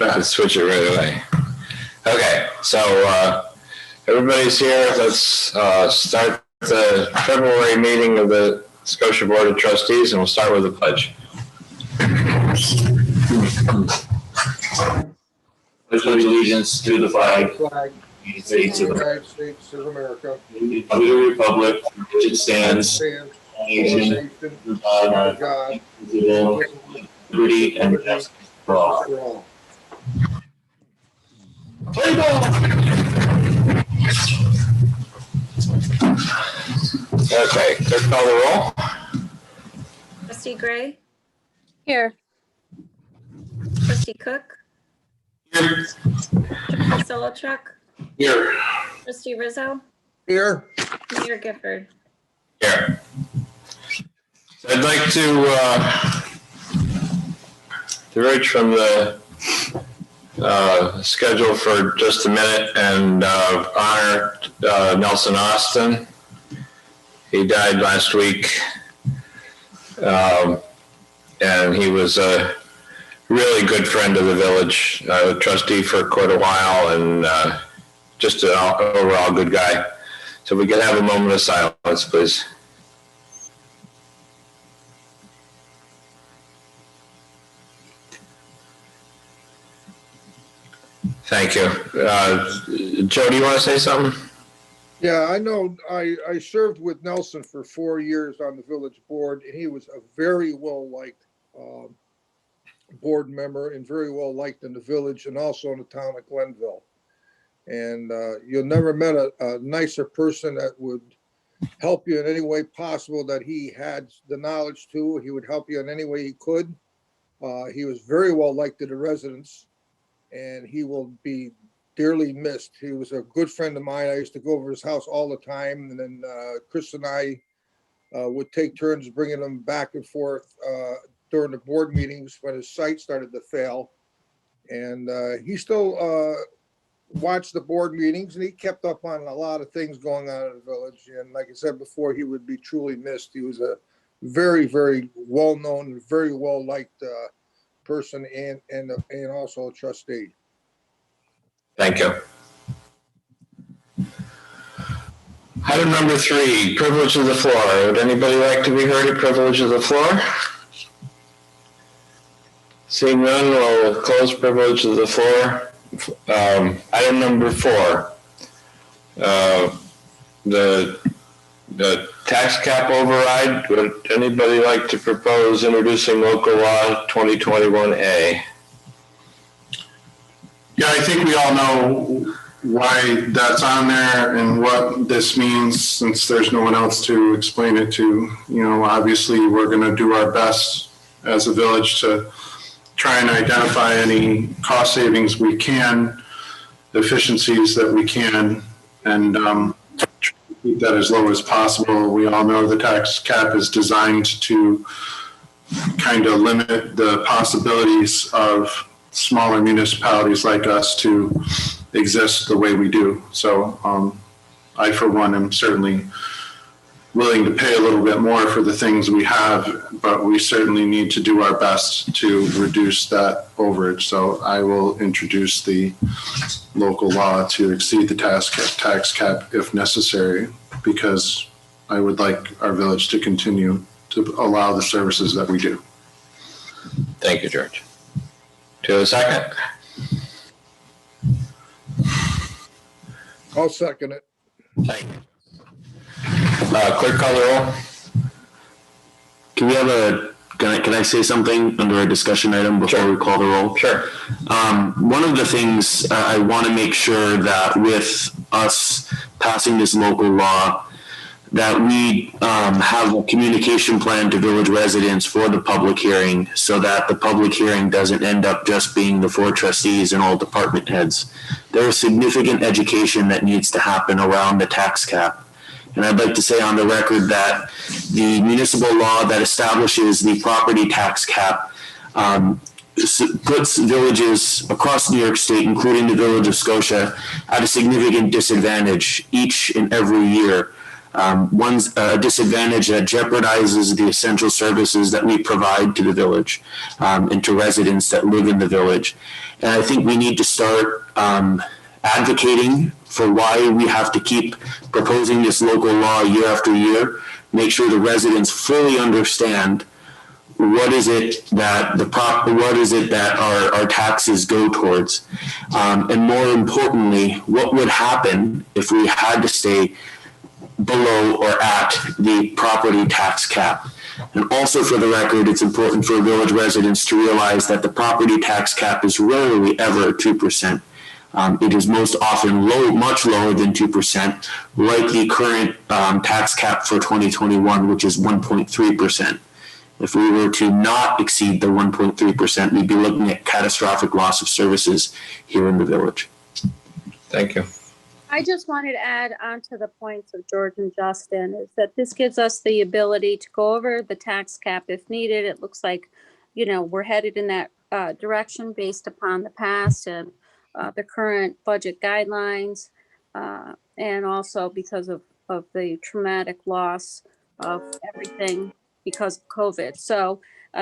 back. Switch it right away. Okay, so everybody's here. Let's start the February meeting of the Scotia Board of Trustees, and we'll start with the pledge. Pledge allegiance to the flag of the United States of America, to the republic which it stands, nation, under God, liberty and justice for all. Play ball! Okay, clerk call the roll. Trustee Gray? Here. Trustee Cook? Here. Trustee Solochuk? Here. Trustee Rizzo? Here. Mayor Gifford? Here. So I'd like to diverge from the schedule for just a minute and honor Nelson Austin. He died last week, and he was a really good friend of the village, trustee for quite a while, and just an overall good guy. So we can have a moment of silence, please. Thank you. Joe, do you want to say something? Yeah, I know. I served with Nelson for 4 years on the village board, and he was a very well-liked board member and very well-liked in the village and also in the town of Glenville. And you'll never met a nicer person that would help you in any way possible that he had the knowledge to. He would help you in any way he could. He was very well-liked to the residents, and he will be dearly missed. He was a good friend of mine. I used to go over his house all the time, and then Chris and I would take turns bringing him back and forth during the board meetings when his sight started to fail. And he still watched the board meetings, and he kept up on a lot of things going on in the village. And like I said before, he would be truly missed. He was a very, very well-known, very well-liked person and also a trustee. Thank you. Item number 3, privilege of the floor. Would anybody like to be heard at privilege of the floor? Seeing none, we'll close privilege of the floor. Item number 4, the tax cap override. Would anybody like to propose introducing local law 2021A? Yeah, I think we all know why that's on there and what this means, since there's no one else to explain it to. You know, obviously we're going to do our best as a village to try and identify any cost savings we can, efficiencies that we can, and keep that as low as possible. We all know the tax cap is designed to kind of limit the possibilities of smaller municipalities like us to exist the way we do. So I, for one, am certainly willing to pay a little bit more for the things we have, but we certainly need to do our best to reduce that overage. So I will introduce the local law to exceed the tax cap if necessary, because I would like our village to continue to allow the services that we do. Thank you, George. To a second. I'll second it. Thank you. Clerk call the roll. Can we have can I say something under a discussion item before we call the roll? Sure. One of the things I want to make sure that with us passing this local law, that we have a communication plan to village residents for the public hearing, so that the public hearing doesn't end up just being the 4 trustees and all department heads. There is significant education that needs to happen around the tax cap. And I'd like to say on the record that the municipal law that establishes the property tax cap puts villages across New York State, including the village of Scotia, at a significant disadvantage each and every year. One's a disadvantage that jeopardizes the essential services that we provide to the village and to residents that live in the village. And I think we need to start advocating for why we have to keep proposing this local law year after year, make sure the residents fully understand what is it that our taxes go towards, and more importantly, what would happen if we had to stay below or at the property tax cap. And also, for the record, it's important for village residents to realize that the property tax cap is rarely ever 2%. It is most often much lower than 2%, like the current tax cap for 2021, which is 1.3%. If we were to not exceed the 1.3%, we'd be looking at catastrophic loss of services here in the village. Thank you. I just wanted to add on to the points of George and Justin is that this gives us the ability to go over the tax cap if needed. It looks like, we're headed in that direction based upon the past and the current budget guidelines, and also because of the traumatic loss of everything because of COVID. So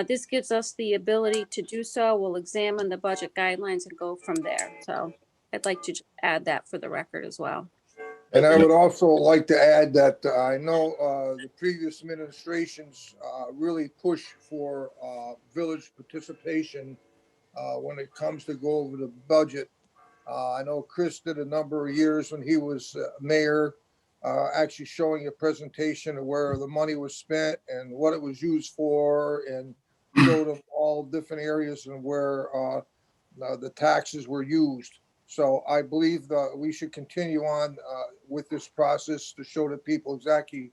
this gives us the ability to do so. We'll examine the budget guidelines and go from there. So I'd like to just add that for the record as well. And I would also like to add that I know the previous administrations really push for village participation when it comes to go over the budget. I know Chris did a number of years when he was mayor, actually showing a presentation of where the money was spent and what it was used for, and showed them all different areas and where the taxes were used. So I believe that we should continue on with this process to show the people exactly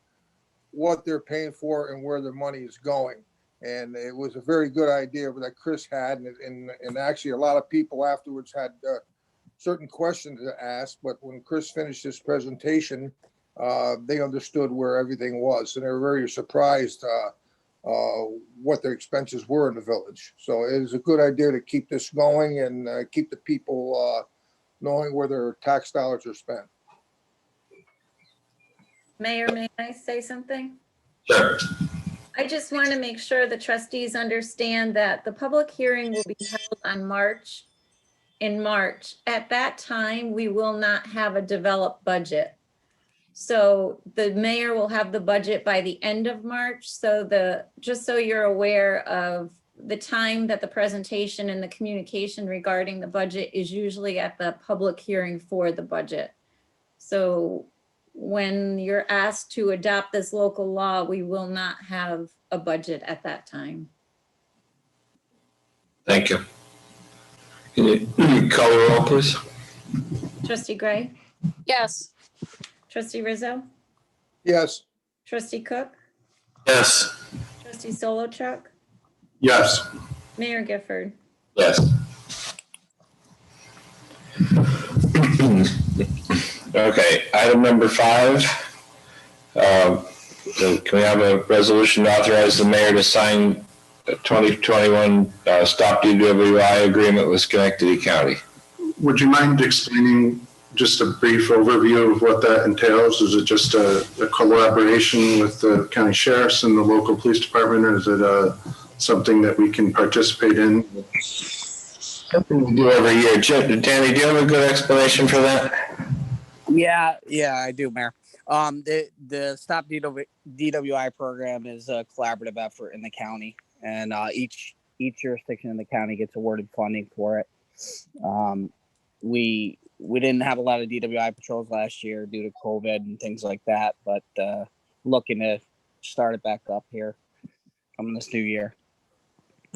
what they're paying for and where their money is going. And it was a very good idea that Chris had, and actually a lot of people afterwards had certain questions to ask. But when Chris finished his presentation, they understood where everything was, and they were very surprised what their expenses were in the village. So it is a good idea to keep this going and keep the people knowing where their tax dollars are spent. Mayor, may I say something? Sure. I just want to make sure the trustees understand that the public hearing will be held in March. At that time, we will not have a developed budget. So the mayor will have the budget by the end of March. So just so you're aware of the time that the presentation and the communication regarding the budget is usually at the public hearing for the budget. So when you're asked to adopt this local law, we will not have a budget at that time. Thank you. Can you call the roll, please? Trustee Gray, Yes. trustee Rizzo, Yes. trustee Cook, Yes. trustee Solochuk, Yes. Mayor Gifford. Yes. Okay, item number 5. Can we have a resolution to authorize the mayor to sign a 2021 Stop DWI agreement with Schenectady County? Would you mind explaining just a brief overview of what that entails? Is it just a collaboration with the county sheriffs and the local police department, or is it something that we can participate in? Something we do every year. Danny, do you have a good explanation for that? Yeah, I do, Mayor. The Stop DWI program is a collaborative effort in the county, and each jurisdiction in the county gets awarded funding for it. We didn't have a lot of DWI patrols last year due to COVID and things like that, but looking to start it back up here coming this new year.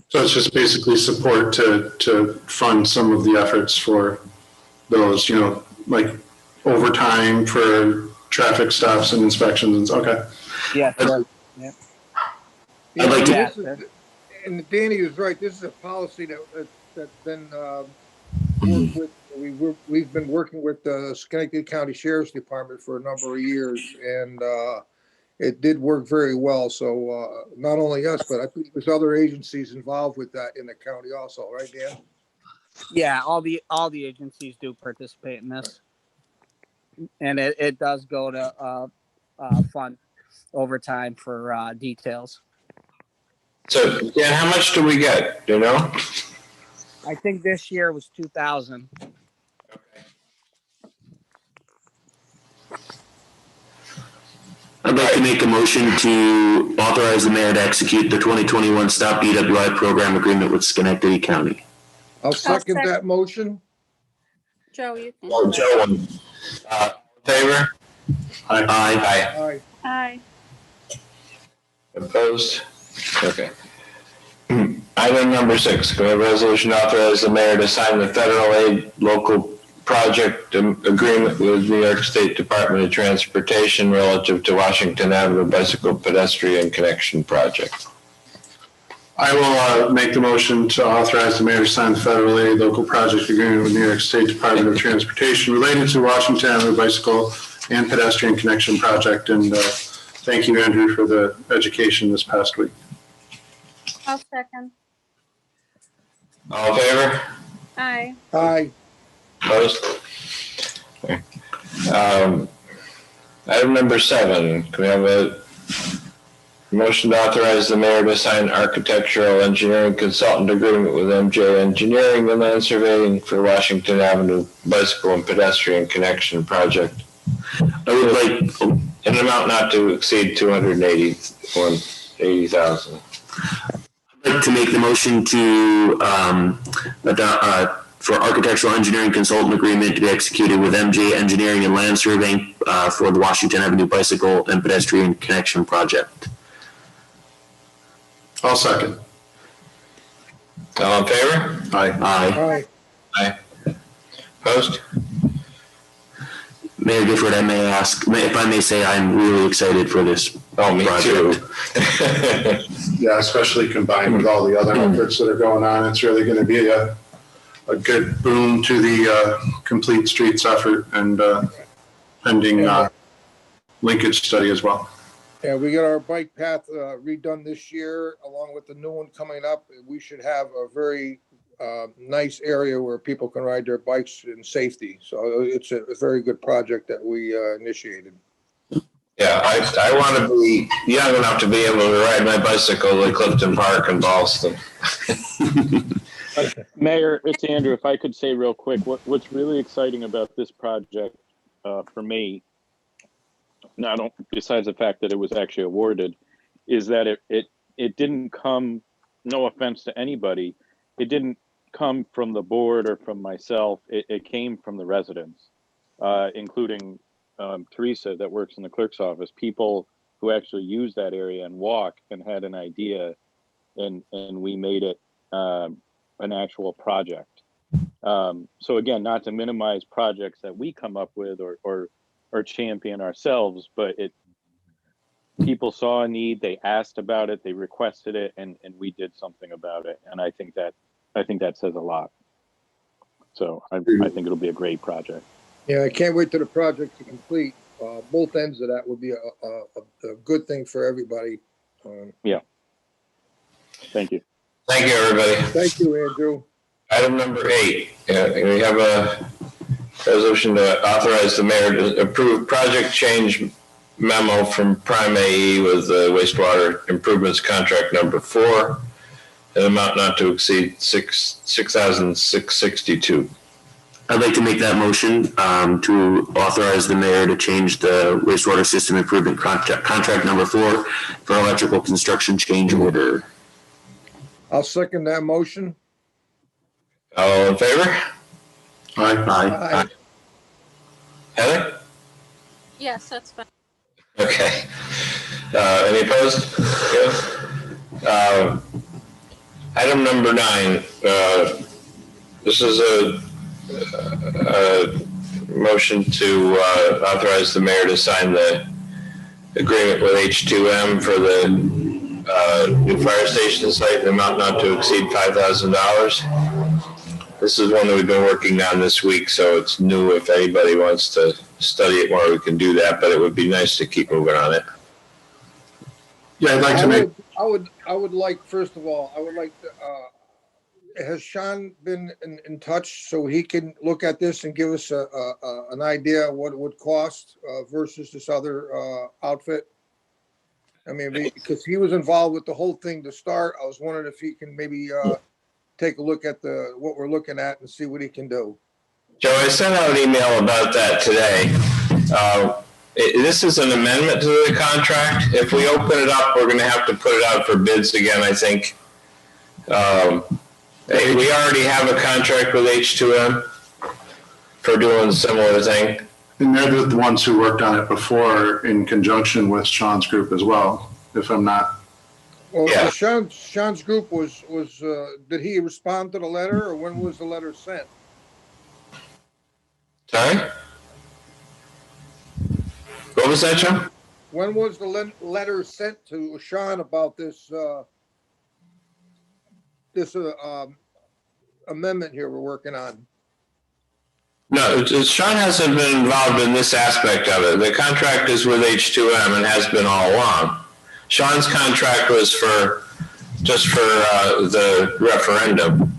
So it's just basically support to fund some of the efforts for those, like overtime for traffic stops and inspections. Okay. Yeah, sure. Yeah, I'd like to- this is- and Danny is right. This is a policy that's been worked with. We've been working with the Schenectady County Sheriff's Department for a number of years, and it did work very well. So not only us, but I think there's other agencies involved with that in the county also, right, Dan? Yeah, all the agencies do participate in this, and it does go to fund over time for details. So, Dan, how much do we get? Do you know? I think this year was 2,000. I'd like to make a motion to authorize the mayor to execute the 2021 Stop DWI program agreement with Schenectady County. I'll second second. that motion. Joe, you can. Oh, Joe, favor? Aye. Aye. Aye. Aye. Opposed? Okay. Item number 6, can we have a resolution to authorize the mayor to sign the federal aid local project agreement with New York State Department of Transportation relative to Washington Avenue Bicycle Pedestrian Connection Project. I will make the motion to authorize the mayor to sign the federal aid local project agreement with New York State Department of Transportation related to Washington Avenue Bicycle and Pedestrian Connection Project. And thank you, Andrew, for the education this past week. I'll second. All in favor? Aye. Aye. Opposed? Okay. Item number 7, can we have a motion to authorize the mayor to sign architectural engineering consultant agreement with MJ Engineering and Land Surveying for Washington Avenue Bicycle and Pedestrian Connection Project? I would like, An amount not to exceed $280,000. I'd like to make the motion to for architectural engineering consultant agreement to be executed with MJ Engineering and Land Surveying for the Washington Avenue Bicycle and Pedestrian Connection Project. I'll second. All in favor? Aye. Aye. Aye. Opposed? Mayor Gifford, I may ask, if I may say, I'm really excited for this Oh, me project. too. Yeah, especially combined with all the other efforts that are going on, it's really going to be a good boom to the complete streets effort and pending linkage study as well. Yeah, we got our bike path redone this year, along with the new one coming up. We should have a very nice area where people can ride their bikes in safety. So it's a very good project that we initiated. Yeah, I want to be young enough to be able to ride my bicycle to Clifton Park in Boston. Mayor, it's Andrew. If I could say real quick, what's really exciting about this project for me, besides the fact that it was actually awarded, is that it didn't come, no offense to anybody, it didn't come from the board or from myself. It came from the residents, including Teresa that works in the clerk's office, people who actually use that area and walk and had an idea, and we made it an actual project. So again, not to minimize projects that we come up with or champion ourselves, but people saw a need, they asked about it, they requested it, and we did something about it. And I think that says a lot. So I think it'll be a great project. Yeah, I can't wait till the project to complete. Both ends of that would be a good thing for everybody. Thank you. Thank you, everybody. Thank you, Andrew. Item number 8, we have a resolution to authorize the mayor to approve project change memo from Prime AE with the wastewater improvements contract number 4, an amount not to exceed $6,662. I'd like to make that motion to authorize the mayor to change the wastewater system improvement contract number 4 for electrical construction change order. I'll second that motion. All in favor? Aye. Aye. Heather? Yes, that's fine. Okay. Any opposed? Good. Item number 9. This is a motion to authorize the mayor to sign the agreement with H2M for the new fire station site, an amount not to exceed $5,000. This is one that we've been working on this week, so it's new. If anybody wants to study it more, we can do that, but it would be nice to keep moving on it. Yeah, I'd like to make, I would like, first of all, I would like to, has Sean been in touch so he can look at this and give us an idea of what it would cost versus this other outfit? I mean, because he was involved with the whole thing to start. I was wondering if he can maybe take a look at what we're looking at and see what he can do. Joe, I sent out an email about that today. This is an amendment to the contract. If we open it up, we're going to have to put it out for bids again, I think. We already have a contract with H2M for doing a similar thing. And they're the ones who worked on it before in conjunction with Sean's group as well, if I'm not. Well, Yeah. Sean's group was did he respond to the letter, or when was the letter sent? Sorry? What was that, Joe? When was the letter sent to Sean about this amendment here we're working on? No, Sean hasn't been involved in this aspect of it. The contract is with H2M and has been all along. Sean's contract was just for the referendum.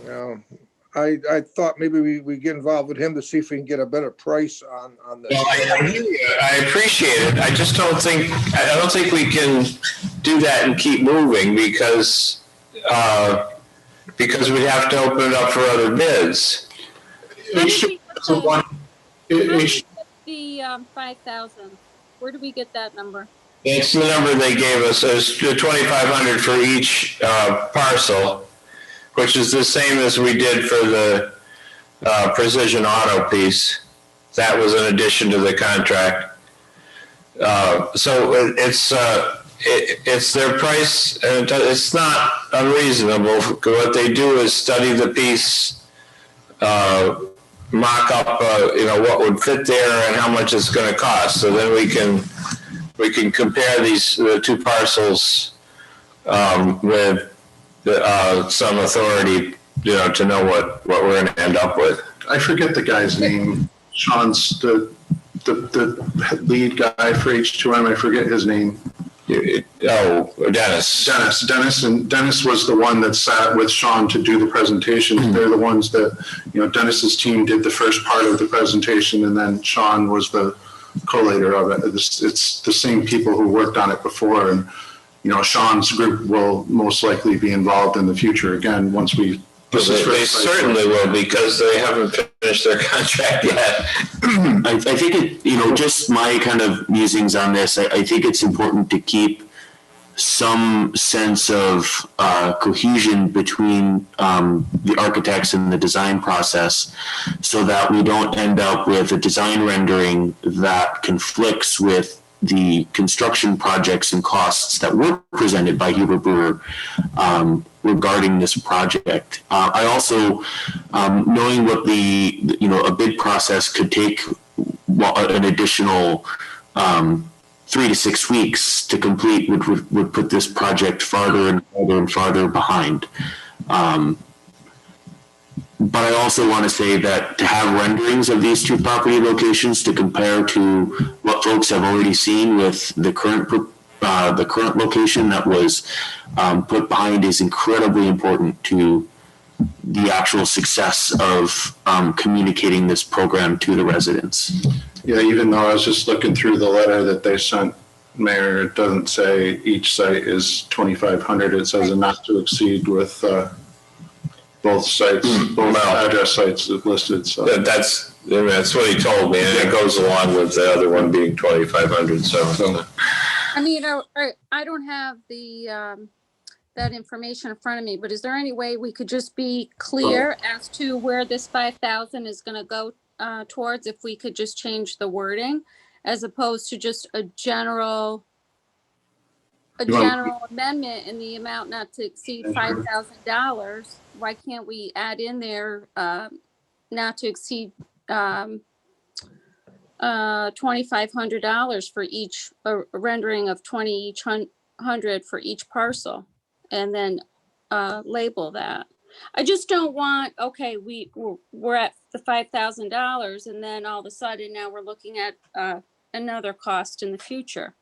You know, I thought maybe we get involved with him to see if we can get a better price on this. Well, I appreciate it. I just don't think we can do that and keep moving because we'd have to open it up for other bids. How did we get the 5,000? Where do we get that number? It's the number they gave us. It's $2,500 for each parcel, which is the same as we did for the precision auto piece. That was in addition to the contract. So it's their price, and it's not unreasonable. What they do is study the piece, mock up, what would fit there and how much it's going to cost. So then we can compare the two parcels with some authority, to know what we're going to end up with. I forget the guy's name. Sean's the lead guy for H2M. I forget his name. Dennis. Dennis was the one that sat with Sean to do the presentation. Mm-hmm. They're the ones that, Dennis's team did the first part of the presentation, and then Sean was the collator of it. It's the same people who worked on it before, and Sean's group will most likely be involved in the future again once we. They certainly will, because they haven't finished their contract yet. I think just my kind of musings on this, I think it's important to keep some sense of cohesion between the architects and the design process, so that we don't end up with a design rendering that conflicts with the construction projects and costs that were presented by Hubert Brewer regarding this project. I also, knowing what a bid process could take an additional 3 to 6 weeks to complete would put this project farther and farther behind. But I also want to say that to have renderings of these two property locations to compare to what folks have already seen with the current location that was put behind is incredibly important to the actual success of communicating this program to the residents. Yeah, even though I was just looking through the letter that they sent, Mayor, it doesn't say each site is 2,500. It says a not to exceed with both sites, both address sites listed. So that's what he told me, and it goes along with the other one being 2,500. So I mean, I don't have the that information in front of me, but is there any way we could just be clear as to where this 5,000 is going to go towards, if we could just change the wording as opposed to just a general amendment in the amount not to exceed $5,000? Why can't we add in there not to exceed $2,500 for each, a rendering of 20 each hundred for each parcel, and then label that? I just don't want, okay, we're at the $5,000 and then all of a sudden now we're looking at another cost in the future.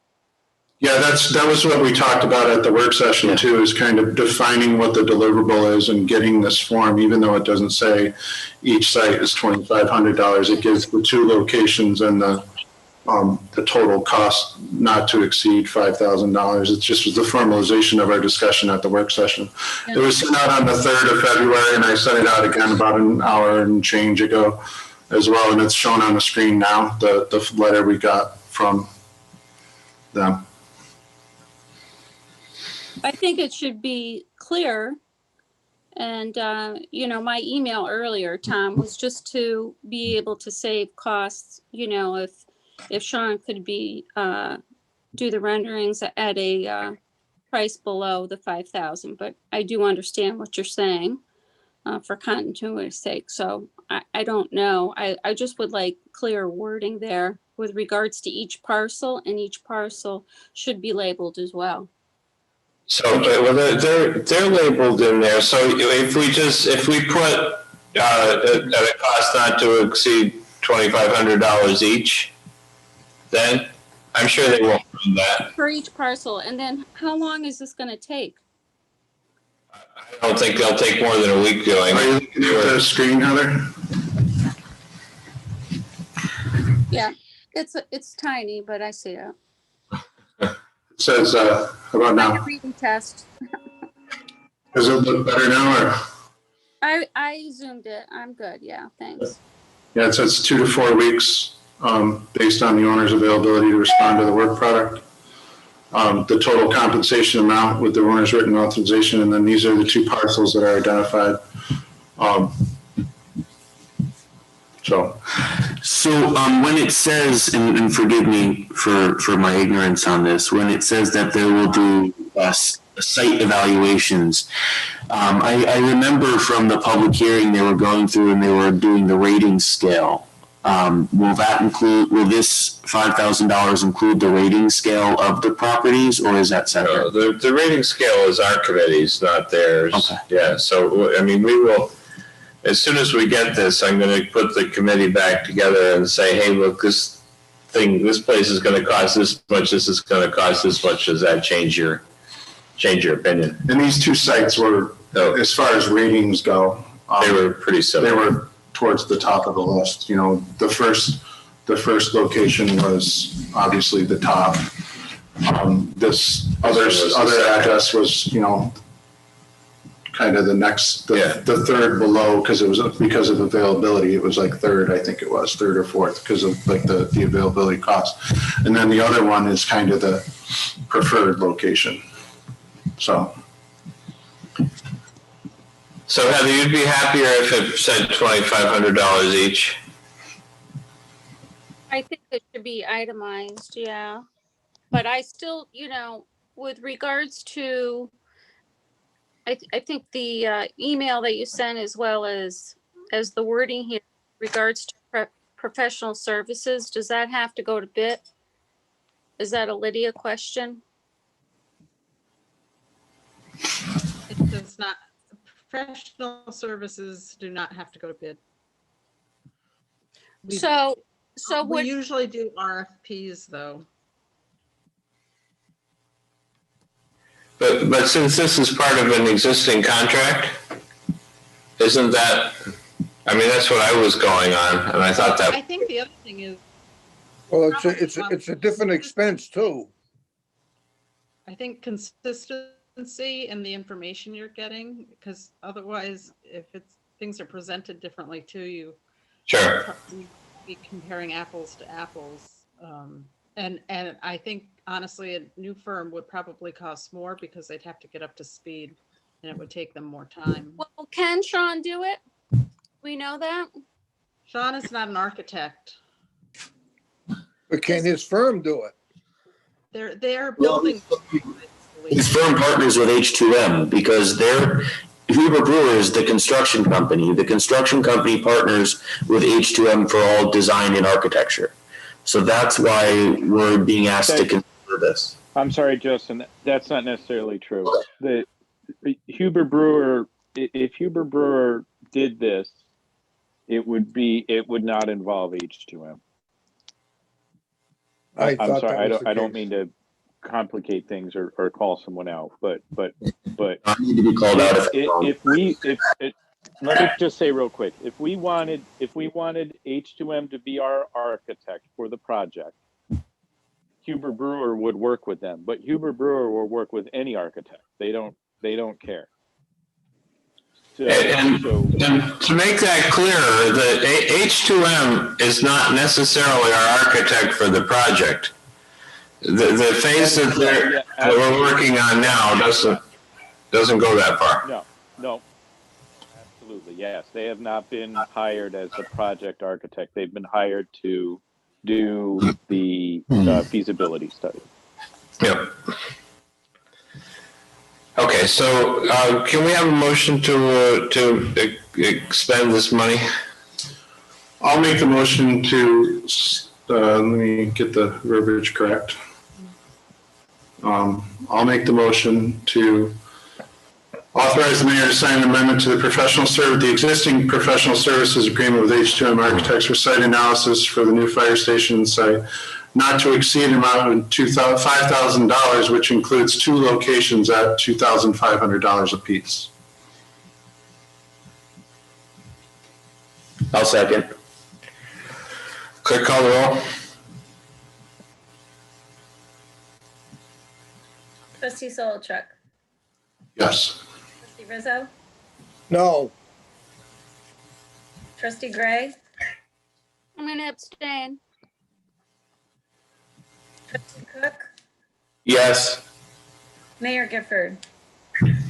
Yeah, that was what we talked about at the work session too, is kind of defining what the deliverable is and getting this form, even though it doesn't say each site is $2,500. It gives the two locations and the total cost not to exceed $5,000. It just was the formalization of our discussion at the work session. It was sent out on the 3rd of February, and I sent it out again about an hour and change ago as well, and it's shown on the screen now, the letter we got from them. I think it should be clear. And, my email earlier, Tom, was just to be able to save costs, if Sean could do the renderings at a price below the 5,000. But I do understand what you're saying for continuity's sake. So I don't know. I just would like clear wording there with regards to each parcel, and each parcel should be labeled as well. So, well, they're labeled in there. So if we put at a cost not to exceed $2,500 each, then I'm sure they won't do that. For each parcel. And then how long is this going to take? I don't think they'll take more than a week doing. Are you looking at the screen, Heather? Yeah, it's tiny, but I see it. It says, how about Like a now? reading test. Does it look better now, or? I zoomed it. I'm good. Yeah, thanks. Yeah, it says 2 to 4 weeks, based on the owner's availability to respond to the work product. The total compensation amount with the owner's written authorization, and then these are the two parcels that are identified. So when it says, and forgive me for my ignorance on this, when it says that they will do site evaluations, I remember from the public hearing they were going through and they were doing the rating scale. Will this $5,000 include the rating scale of the properties, or is that separate? No, the rating scale is our committee's, not theirs. Okay. Yeah, so, I mean, we will, as soon as we get this, I'm going to put the committee back together and say, hey, look, this place is going to cost this much, this is going to cost this much. Does that change your opinion? And these two sites were, as far as ratings go, They were pretty similar. they were towards the top of the list. The first location was obviously the top. This other address was, kind of the next, the third below, because of availability. It was like third, I think it was third or fourth, because of like the availability cost. And then the other one is kind of the preferred location. So Heather, you'd be happier if it said $2,500 each? I think it should be itemized, yeah. But I still, with regards to, I think the email that you sent, as well as the wording here, regards to professional services, does that have to go to bid? Is that a Lydia question? It does not. Professional services do not have to go to bid. So We what, usually do RFPs though. But since this is part of an existing contract, isn't that, I mean, that's what I was going on, and I thought that. I think the other thing is, Well, it's a different expense too. I think consistency in the information you're getting, because otherwise, if things are presented differently to you, Sure. you'd be comparing apples to apples. And I think honestly, a new firm would probably cost more because they'd have to get up to speed and it would take them more time. well, can Sean do it? We know that? Sean is not an architect. But can his firm do it? They're building. His firm partners with H2M because Huber Brewer is the construction company. The construction company partners with H2M for all design and architecture. So that's why we're being asked to consider this. I'm sorry, Justin, that's not necessarily true. The Huber Brewer, if Huber Brewer did this, it would not involve H2M. I'm sorry, I don't mean to complicate things or call someone out, but I need to be called out if I'm wrong. let me just say real quick, if we wanted H2M to be our architect for the project, Huber Brewer would work with them, but Huber Brewer will work with any architect. They don't care. And to make that clear, the H2M is not necessarily our architect for the project. The phase that we're working on now doesn't go that far. No, absolutely, yes. They have not been hired as the project architect. They've been hired to do the feasibility study. Yep. Okay, so can we have a motion to expend this money? I'll make the motion to, let me get the verbiage correct. I'll make the motion to authorize the mayor to sign an amendment to the existing professional services agreement with H2M Architects for site analysis for the new fire station site, not to exceed an amount of $5,000, which includes 2 locations at $2,500 apiece. I'll second. Clerk, call the roll. Trustee Solotruck, Yes. trustee Rizzo, No, trustee Gray, I'm gonna abstain. trustee Cook, Yes. Mayor Gifford.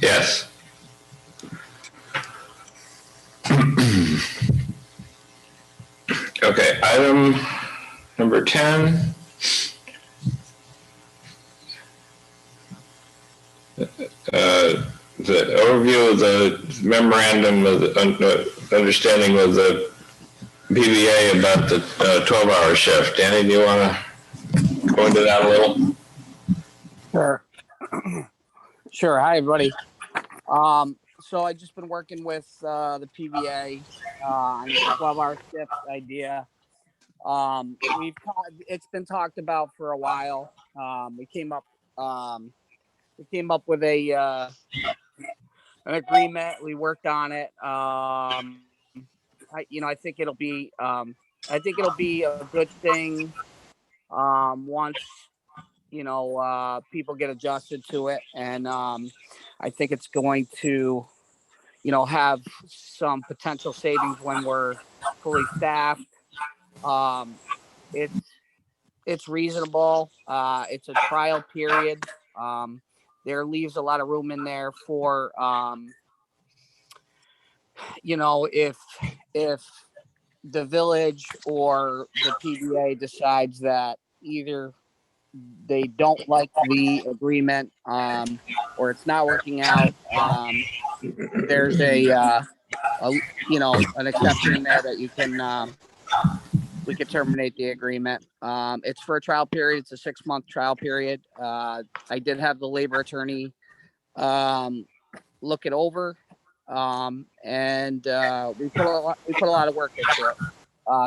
Yes. Okay, item number 10. The overview of the memorandum of understanding with the PBA about the 12-hour shift. Danny, do you want to go into that a little? Sure. Sure. Hi, everybody. So I just been working with the PBA on the 12-hour shift idea. It's been talked about for a while. We came up with an agreement. We worked on it. I think it'll be a good thing once people get adjusted to it, and I think it's going to have some potential savings when we're fully staffed. It's reasonable. It's a trial period. There leaves a lot of room in there for if the village or the PBA decides that either they don't like the agreement or it's not working out, there's an exception in there that you can we could terminate the agreement. It's for a trial period. It's a 6-month trial period. I did have the labor attorney look it over, and we put a lot of work into it.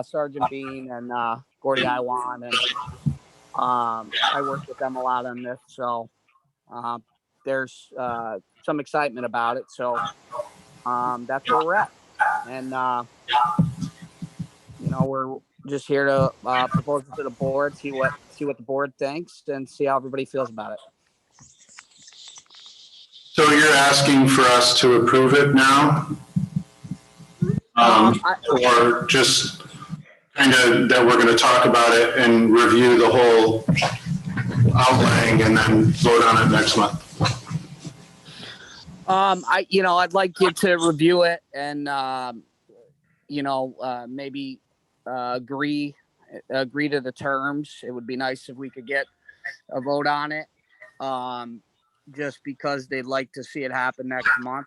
Sergeant Bean and Gordy Iwan, and I worked with them a lot on this, so there's some excitement about it. So that's where we're at, and we're just here to propose it to the board, see what the board thinks, and see how everybody feels about it. So you're asking for us to approve it now? Or just kind of that we're going to talk about it and review the whole outlaying and then vote on it next month? I'd like you to review it and maybe agree to the terms. It would be nice if we could get a vote on it, just because they'd like to see it happen next month.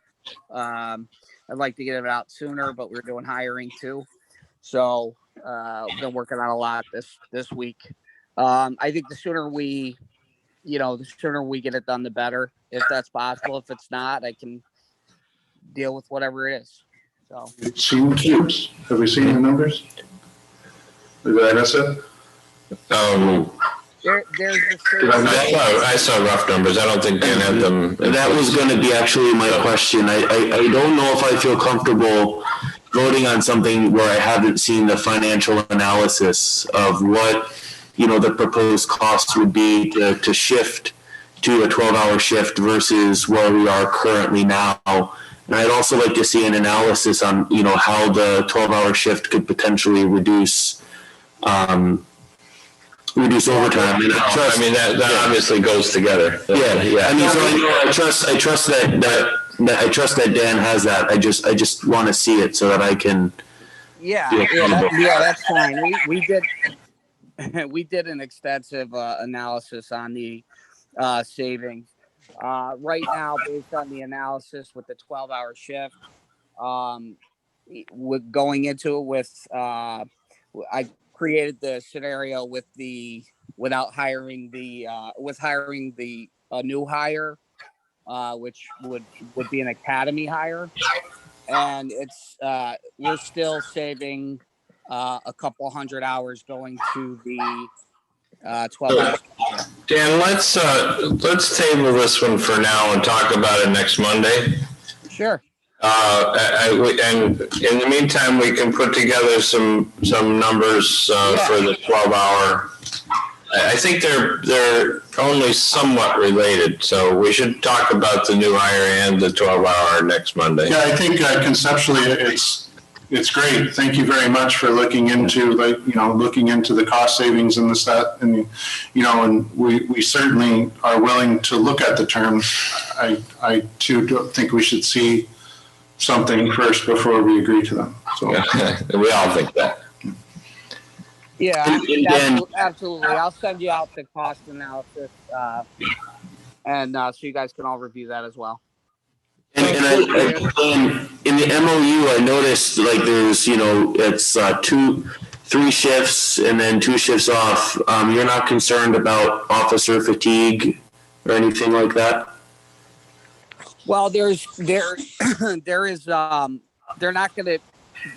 I'd like to get it out sooner, but we're doing hiring too, so been working on a lot this week. I think the sooner we get it done, the better, if that's possible. If it's not, I can deal with whatever it is. So, Seen cubes? Have we seen the numbers? Did I miss it? there's a I saw rough numbers. I don't think Dan had them. That was going to be actually my question. I don't know if I feel comfortable voting on something where I haven't seen the financial analysis of what, the proposed costs would be to shift to a 12-hour shift versus where we are currently now. And I'd also like to see an analysis on, how the 12-hour shift could potentially reduce overtime. And that obviously goes together. Yeah. I mean, so I trust that Dan has that. I just want to see it so that I can. That's fine. We did an extensive analysis on the savings. Right now, based on the analysis with the 12-hour shift, with going into it with, I created the scenario with without hiring a new hire, which would be an academy hire, and it's we're still saving a couple hundred hours going to the 12 hours. Dan, let's table this one for now and talk about it next Monday. Sure. And in the meantime, we can put together some numbers for the 12-hour. I think they're only somewhat related, so we should talk about the new hire and the 12-hour next Monday. Yeah, I think conceptually it's great. Thank you very much for looking into the cost savings and the stuff, and and we certainly are willing to look at the terms. I too think we should see something first before we agree to them. So we all think that. Yeah, absolutely. I'll send you out the cost analysis, and so you guys can all review that as well. And in the MOU, I noticed there's it's 3 shifts and then 2 shifts off. You're not concerned about officer fatigue or anything like that? Well, there is they're not going to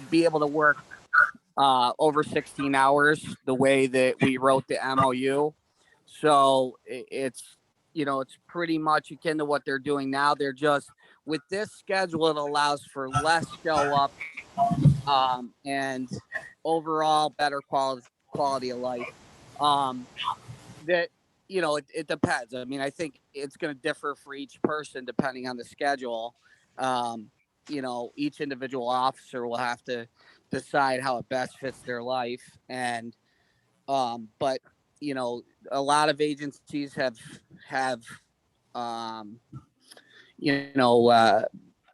be able to work over 16 hours the way that we wrote the MOU. So it's pretty much akin to what they're doing now. They're just, with this schedule, it allows for less show up and overall better quality of life. That it depends. I mean, I think it's going to differ for each person depending on the schedule. Each individual officer will have to decide how it best fits their life. And but a lot of agencies have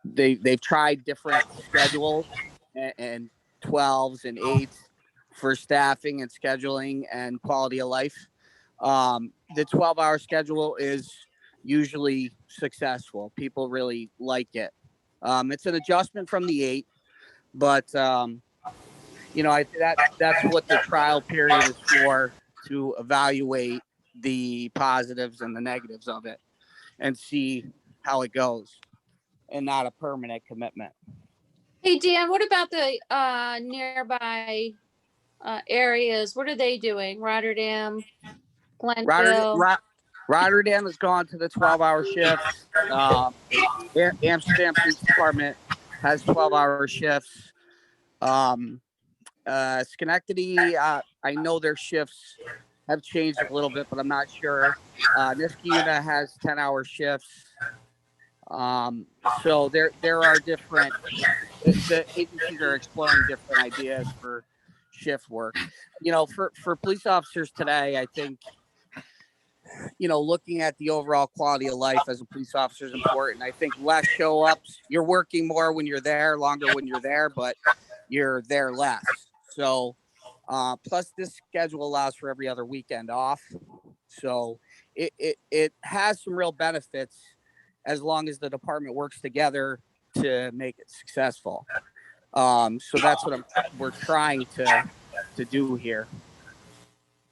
they've tried different schedules and 12s and 8s for staffing and scheduling and quality of life. The 12-hour schedule is usually successful. People really like it. It's an adjustment from the 8, but that's what the trial period is for, to evaluate the positives and the negatives of it and see how it goes, and not a permanent commitment. Hey, Dan, what about the nearby areas? What are they doing? Rotterdam, Glenville? Rotterdam has gone to the 12-hour shifts. Amsterdam Police Department has 12-hour shifts. Schenectady, I know their shifts have changed a little bit, but I'm not sure. Niskayuna has 10-hour shifts. So there are different. The agencies are exploring different ideas for shift work. For police officers today, I think looking at the overall quality of life as a police officer is important. I think less show ups. You're working more when you're there, longer when you're there, but you're there less. So, plus this schedule allows for every other weekend off. So it has some real benefits as long as the department works together to make it successful. So that's what we're trying to do here.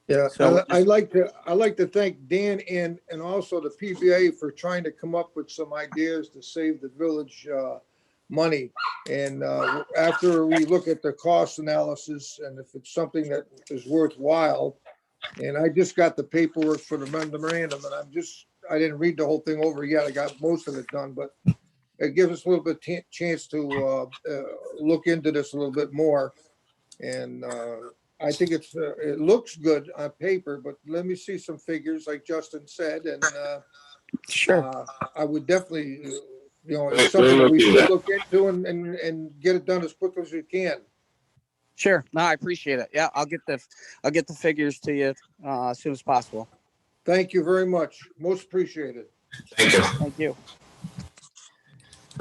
Yeah, So I'd like to thank Dan and also the PBA for trying to come up with some ideas to save the village money. And after we look at the cost analysis, and if it's something that is worthwhile, And I just got the paperwork for the memorandum, and I didn't read the whole thing over yet. I got most of it done, but it gives us a little bit chance to look into this a little bit more. And I think it looks good on paper, but let me see some figures like Justin said. And Sure. I would definitely, it's We something that will we do should that. look into and get it done as quick as we can. Sure. No, I appreciate it. Yeah, I'll get the figures to you as soon as possible. Thank you very much. Most appreciated. Thank you. Thank you.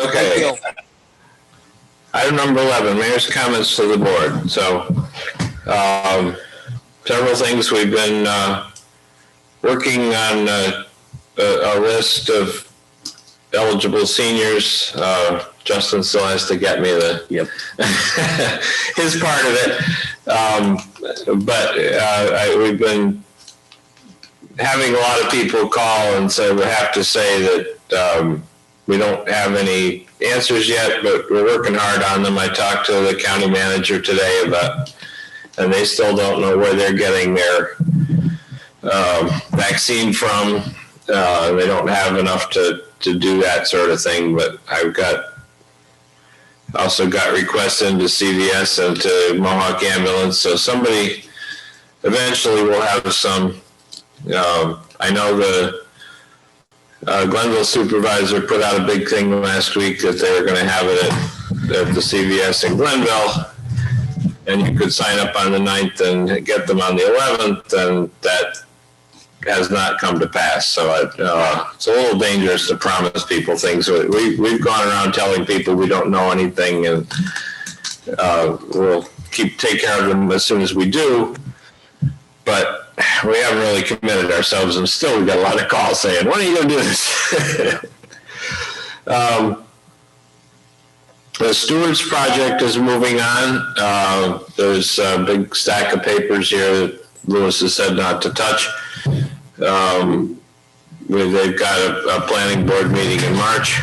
Okay. Thank you. Item number 11, mayor's comments to the board. So, several things we've been working on a list of eligible seniors. Justin still has to get me his part of it. But we've been having a lot of people call and say we have to say that we don't have any answers yet, but we're working hard on them. I talked to the county manager today and they still don't know where they're getting their vaccine from. They don't have enough to do that sort of thing, but I've also got requests into CVS and to Mohawk Ambulance. So somebody eventually will have some. I know the Glenville supervisor put out a big thing last week that they were going to have it at the CVS in Glenville, and you could sign up on the 9th and get them on the 11th, and that has not come to pass. So it's a little dangerous to promise people things. We've gone around telling people we don't know anything, and we'll take care of them as soon as we do. But we haven't really committed ourselves, and still we got a lot of calls saying, when are you going to do this? The Stewards project is moving on. There's a big stack of papers here that Lewis has said not to touch. They've got a planning board meeting in March.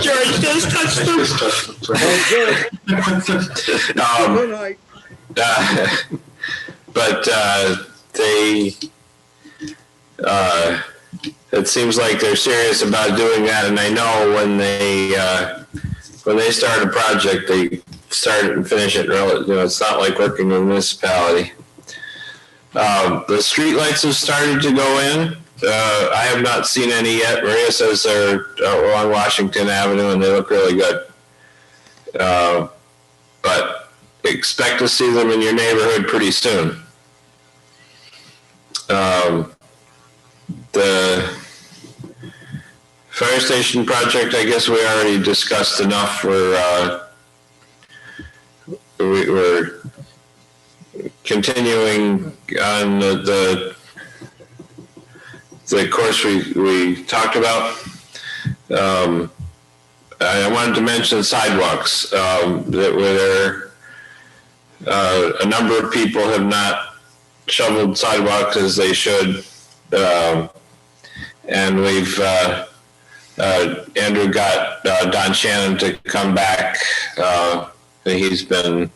George just touched them. Good night. But it seems like they're serious about doing that, and I know when they start a project, they start it and finish it. It's not like working in a municipality. The streetlights have started to go in. I have not seen any yet. Maria says they're along Washington Avenue, and they look really good. But expect to see them in your neighborhood pretty soon. The fire station project, I guess we already discussed enough. We're continuing on the course we talked about. I wanted to mention sidewalks, that where a number of people have not shoveled sidewalks as they should. And we've, Andrew got Don Shannon to come back. He's been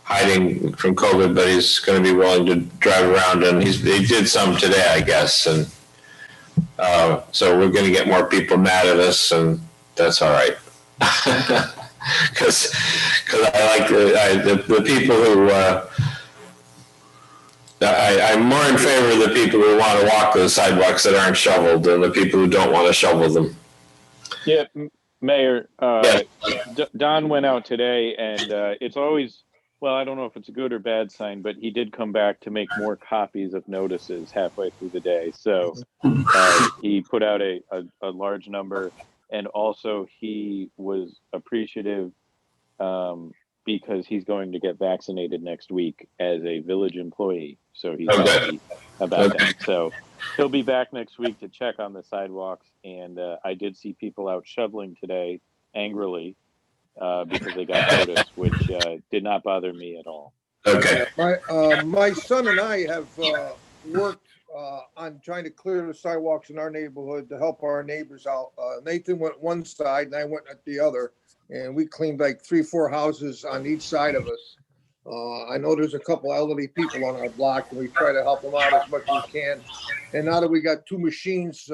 hiding from COVID, but he's going to be willing to drive around, and he did some today, I guess. And so we're going to get more people mad at us, and that's all right. Because I like the people who I'm more in favor of the people who want to walk those sidewalks that aren't shoveled than the people who don't want to shovel them. Yeah, Mayor, Yes. Don went out today, and it's always, well, I don't know if it's a good or bad sign, but he did come back to make more copies of notices halfway through the day. So he put out a large number, and also he was appreciative because he's going to get vaccinated next week as a village employee. So he's happy about that. So he'll be back next week to check on the sidewalks. And I did see people out shoveling today angrily because they got notice, which did not bother me at all. Okay. My son and I have worked on trying to clear the sidewalks in our neighborhood to help our neighbors out. Nathan went one side and I went at the other, and we cleaned like 3-4 houses on each side of us. I know there's a couple elderly people on our block, and we try to help them out as much as we can. And now that we got 2 machines,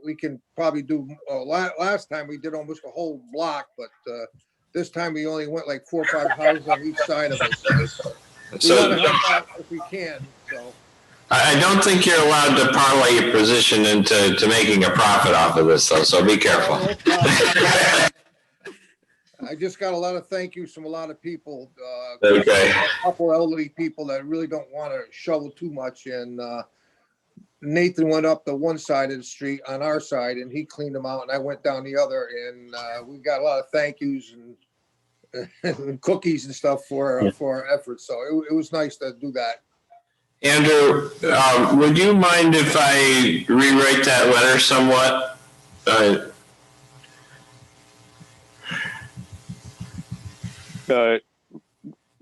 we can probably do, last time we did almost a whole block, but this time we only went like 4 or 5 houses on each side of us. We So want to help out if we can, so. I don't think you're allowed to parlay your position into making a profit off of this, though, so be careful. No problem. I just got a lot of thank yous from a lot of people. Okay. A couple elderly people that really don't want to shovel too much, and Nathan went up the one side of the street on our side, and he cleaned them out, and I went down the other, and we got a lot of thank yous and cookies and stuff for our efforts. So it was nice to do that. Andrew, would you mind if I rewrite that letter somewhat? The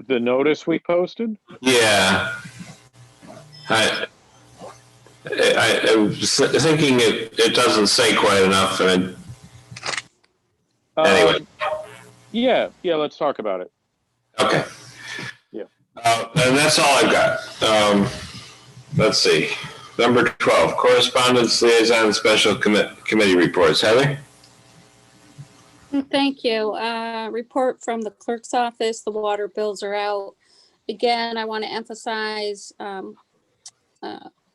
notice we posted? Yeah. I was thinking it doesn't say quite enough. And anyway. Yeah, let's talk about it. Okay. Yeah. And that's all I've got. Let's see. Number 12, correspondence liaison special committee reports. Heather? Thank you. Report from the clerk's office. The water bills are out. Again, I want to emphasize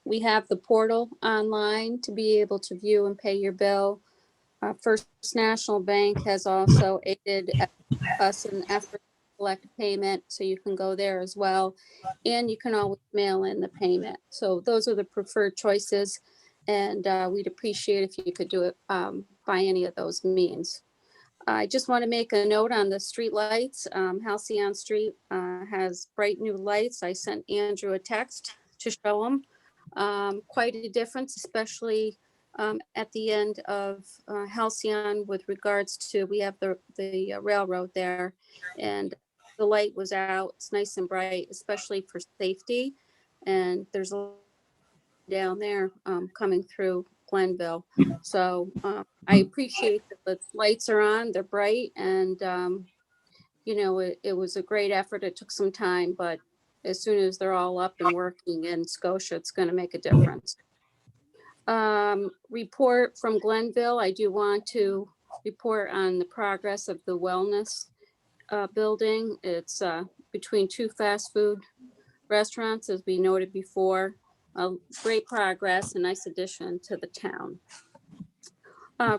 we have the portal online to be able to view and pay your bill. First National Bank has also aided us in effort to collect payment, so you can go there as well. And you can always mail in the payment. So those are the preferred choices. And we'd appreciate if you could do it by any of those means. I just want to make a note on the street lights. Halcyon Street has bright new lights. I sent Andrew a text to show him. Quite a difference, especially at the end of Halcyon with regards to, we have the railroad there, and the light was out. It's nice and bright, especially for safety. And there's a down there coming through Glenville. So I appreciate that the lights are on, they're bright, and you know, it was a great effort. It took some time, but as soon as they're all up and working in Scotia, it's going to make a difference. Report from Glenville. I do want to report on the progress of the wellness building. It's between 2 fast food restaurants, as we noted before. Great progress, a nice addition to the town.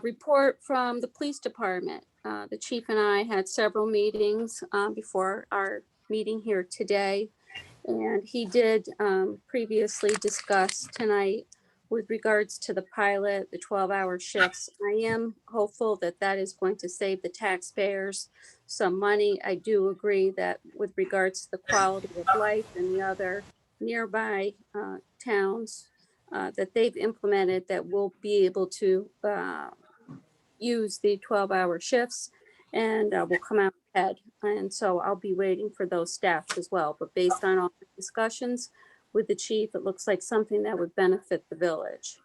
Report from the police department. The chief and I had several meetings before our meeting here today, and he did previously discuss tonight with regards to the pilot, the 12-hour shifts. I am hopeful that that is going to save the taxpayers some money. I do agree that with regards to the quality of life and the other nearby towns that they've implemented, that we'll be able to use the 12-hour shifts, and we'll come out ahead. And so I'll be waiting for those staffs as well. But based on all the discussions with the chief, it looks like something that would benefit the village.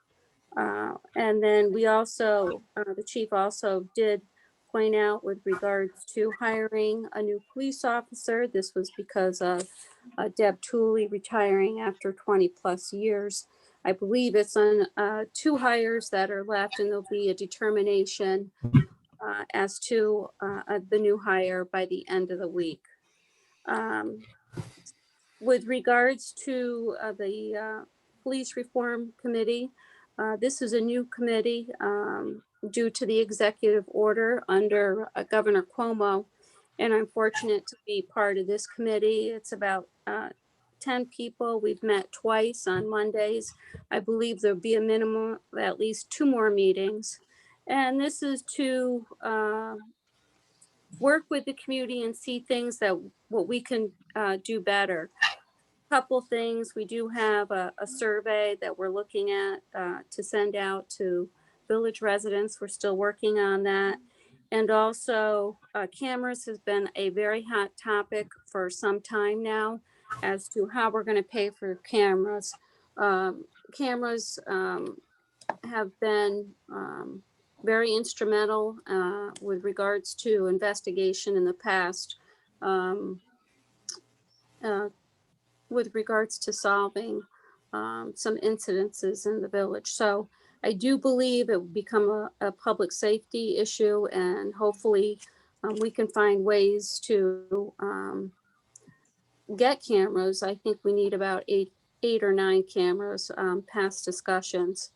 And then we also, the chief also did point out with regards to hiring a new police officer. This was because of Deb Tooley retiring after 20 plus years. I believe it's on 2 hires that are left, and there'll be a determination as to the new hire by the end of the week. With regards to the Police Reform Committee, this is a new committee due to the executive order under Governor Cuomo, and I'm fortunate to be part of this committee. It's about 10 people. We've met twice on Mondays. I believe there'll be a minimum of at least 2 more meetings. And this is to work with the community and see things that what we can do better. Couple things. We do have a survey that we're looking at to send out to village residents. We're still working on that. And also cameras has been a very hot topic for some time now as to how we're going to pay for cameras. Cameras have been very instrumental with regards to investigation in the past. with regards to solving some incidences in the village. So I do believe it will become a public safety issue, and hopefully we can find ways to get cameras. I think we need about eight or nine cameras, past discussions,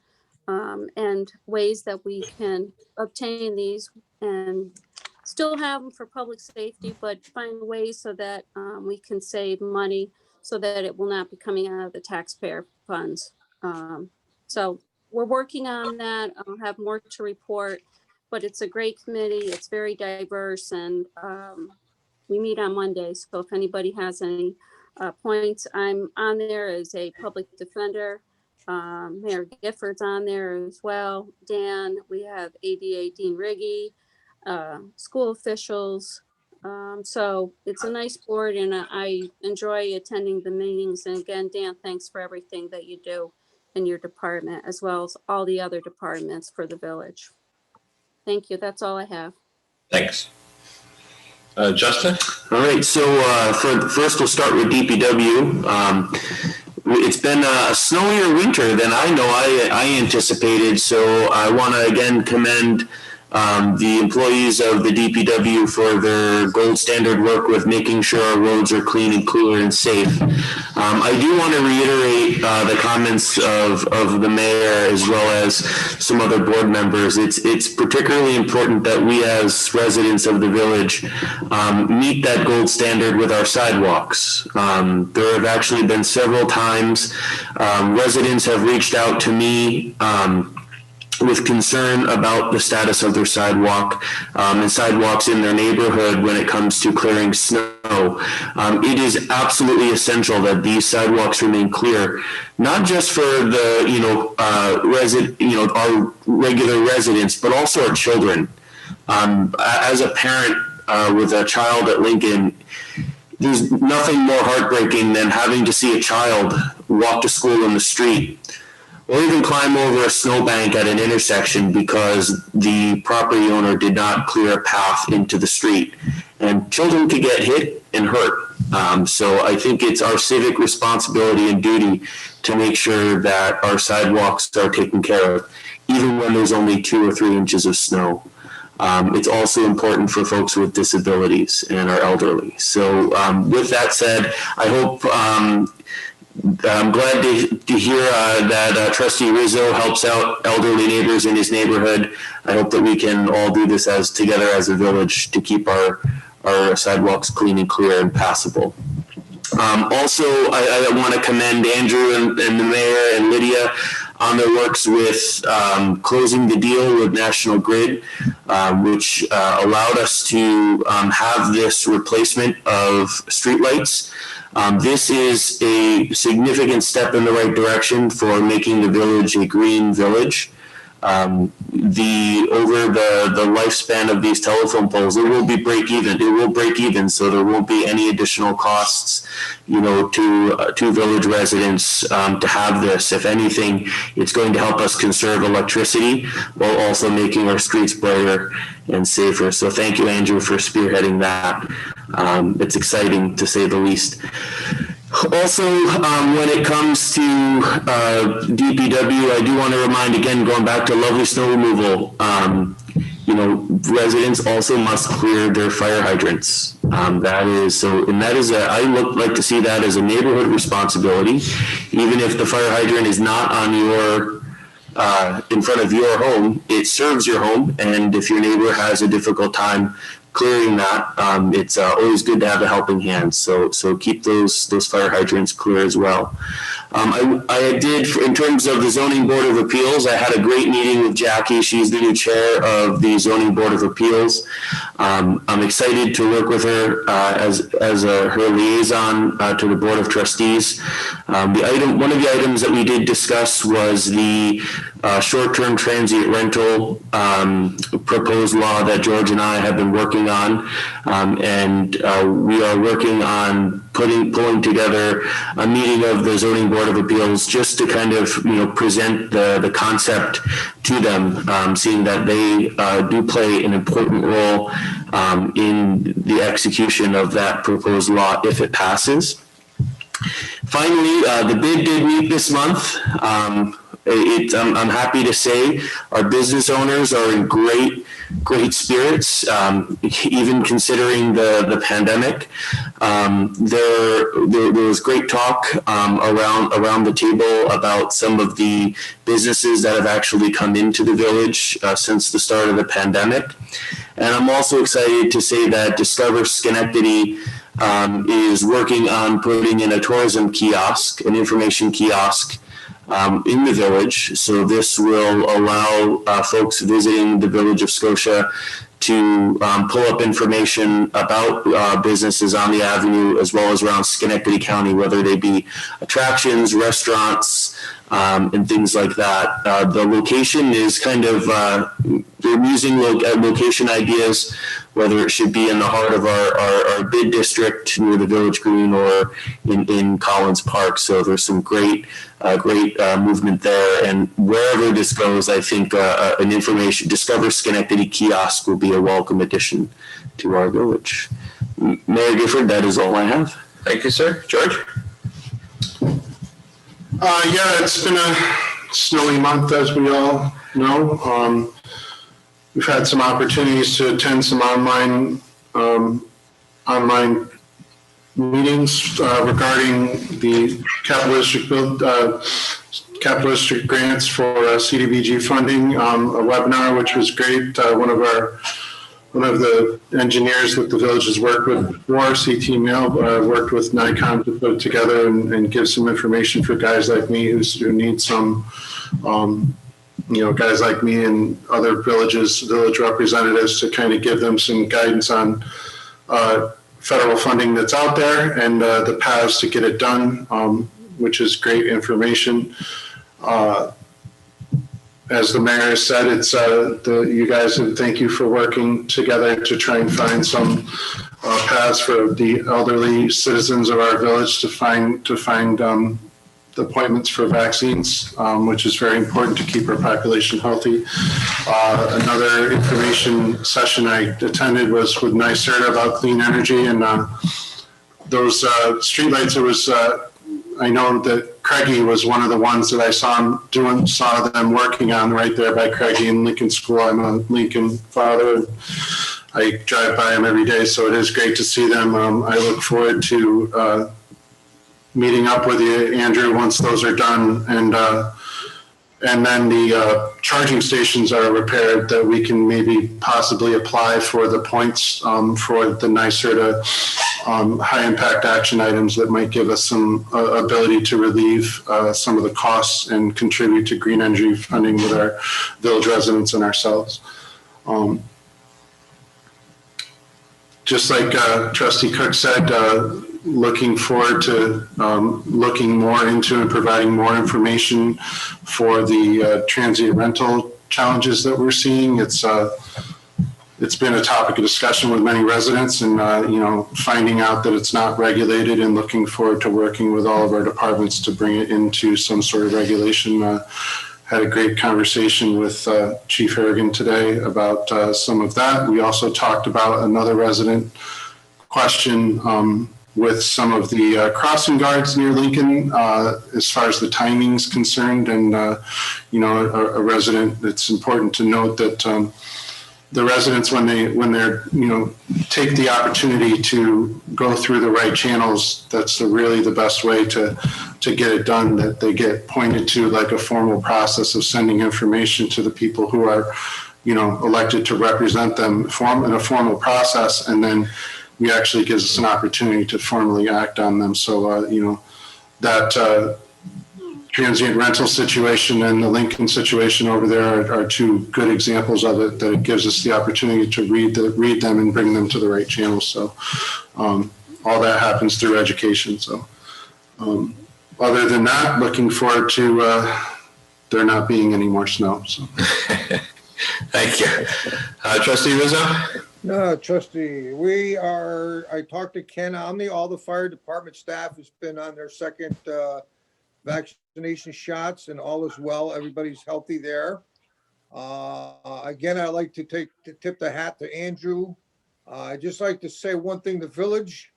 and ways that we can obtain these and still have them for public safety, but find ways so that we can save money so that it will not be coming out of the taxpayer funds. So we're working on that. I'll have more to report, but it's a great committee. It's very diverse, and we meet on Mondays. So if anybody has any points, I'm on there as a public defender. Mayor Gifford's on there as well. Dan, we have ADA Dean Riggy, school officials. So it's a nice board, and I enjoy attending the meetings. And again, Dan, thanks for everything that you do in your department, as well as all the other departments for the village. Thank you. That's all I have. Thanks. Justin? All right, so first we'll start with DPW. It's been a snowier winter than I anticipated, so I want to again commend the employees of the DPW for their gold standard work with making sure our roads are clean and cooler and safe. I do want to reiterate the comments of the mayor as well as some other board members. It's particularly important that we as residents of the village meet that gold standard with our sidewalks. There have actually been several times residents have reached out to me with concern about the status of their sidewalk and sidewalks in their neighborhood when it comes to clearing snow. It is absolutely essential that these sidewalks remain clear, not just for the our regular residents, but also our children. As a parent with a child at Lincoln, there's nothing more heartbreaking than having to see a child walk to school in the street, or even climb over a snowbank at an intersection because the property owner did not clear a path into the street. And children could get hit and hurt. So I think it's our civic responsibility and duty to make sure that our sidewalks are taken care of, even when there's only 2 or 3 inches of snow. It's also important for folks with disabilities and our elderly. So with that said, I hope I'm glad to hear that Trustee Rizzo helps out elderly neighbors in his neighborhood. I hope that we can all do this together as a village to keep our sidewalks clean and clear and passable. Also, I want to commend Andrew and the mayor and Lydia on their works with closing the deal with National Grid, which allowed us to have this replacement of streetlights. This is a significant step in the right direction for making the village a green village. Over the lifespan of these telephone poles, it will break even, so there won't be any additional costs, to village residents to have this. If anything, it's going to help us conserve electricity while also making our streets brighter and safer. So thank you, Andrew, for spearheading that. It's exciting, to say the least. Also, when it comes to DPW, I do want to remind, again, going back to lovely snow removal, residents also must clear their fire hydrants. I would like to see that as a neighborhood responsibility, even if the fire hydrant is not on in front of your home. It serves your home, and if your neighbor has a difficult time clearing that, it's always good to have a helping hand. So keep those fire hydrants clear as well. I did, in terms of the Zoning Board of Appeals, I had a great meeting with Jackie. She's the new chair of the Zoning Board of Appeals. I'm excited to work with her as her liaison to the Board of Trustees. One of the items that we did discuss was the short-term transient rental proposed law that George and I have been working on, and we are working on pulling together a meeting of the Zoning Board of Appeals just to kind of present the concept to them, seeing that they do play an important role in the execution of that proposed law if it passes. Finally, the bid did meet this month. I'm happy to say our business owners are in great spirits, even considering the pandemic. There was great talk around the table about some of the businesses that have actually come into the village since the start of the pandemic. And I'm also excited to say that Discover Schenectady is working on putting in a tourism kiosk, an information kiosk in the village. So this will allow folks visiting the village of Scotia to pull up information about businesses on the avenue as well as around Schenectady County, whether they be attractions, restaurants, and things like that. The location is kind of, they're using location ideas, whether it should be in the heart of our bid district near the Village Green or in Collins Park. So there's some great movement there. And wherever this goes, I think an information Discover Schenectady kiosk will be a welcome addition to our village. Mayor Gifford, that is all I have. Thank you, sir. George? Yeah, it's been a snowy month, as we all know. We've had some opportunities to attend some online meetings regarding the capital district grants for CDBG funding. A webinar, which was great. One of the engineers that the village has worked with before, CT Mill, worked with Nikon to put it together and give some information for guys like me who need some, guys like me and other village representatives to kind of give them some guidance on federal funding that's out there and the paths to get it done, which is great information. As the mayor said, it's you guys, and thank you for working together to try and find some paths for the elderly citizens of our village to find the appointments for vaccines, which is very important to keep our population healthy. Another information session I attended was with NYSERDA about clean energy and those streetlights. It was I know that Craigie was one of the ones that I saw them working on right there by Craigie and Lincoln School. I'm a Lincoln father. I drive by them every day, so it is great to see them. I look forward to meeting up with you, Andrew, once those are done, and then the charging stations are repaired, that we can maybe possibly apply for the points for the NYSERDA high impact action items that might give us some ability to relieve some of the costs and contribute to green energy funding with our village residents and ourselves. Just like Trustee Cook said, looking forward to looking more into and providing more information for the transient rental challenges that we're seeing. It's been a topic of discussion with many residents, and finding out that it's not regulated, and looking forward to working with all of our departments to bring it into some sort of regulation. Had a great conversation with Chief Harrigan today about some of that. We also talked about another resident question with some of the crossing guards near Lincoln, as far as the timing's concerned. And, a resident, it's important to note that the residents, when they're, take the opportunity to go through the right channels, that's really the best way to get it done, that they get pointed to like a formal process of sending information to the people who are, elected to represent them in a formal process. And then we actually gives us an opportunity to formally act on them. So, that transient rental situation and the Lincoln situation over there are two good examples of it, that it gives us the opportunity to read them and bring them to the right channels. So all that happens through education. So other than that, looking forward to there not being any more snow. So. Thank you. Trustee Rizzo? No, Trustee, I talked to Ken Omni. All the fire department staff has been on their second vaccination shots, and all is well. Everybody's healthy there. Again, I'd like to tip the hat to Andrew. I'd just like to say one thing: the village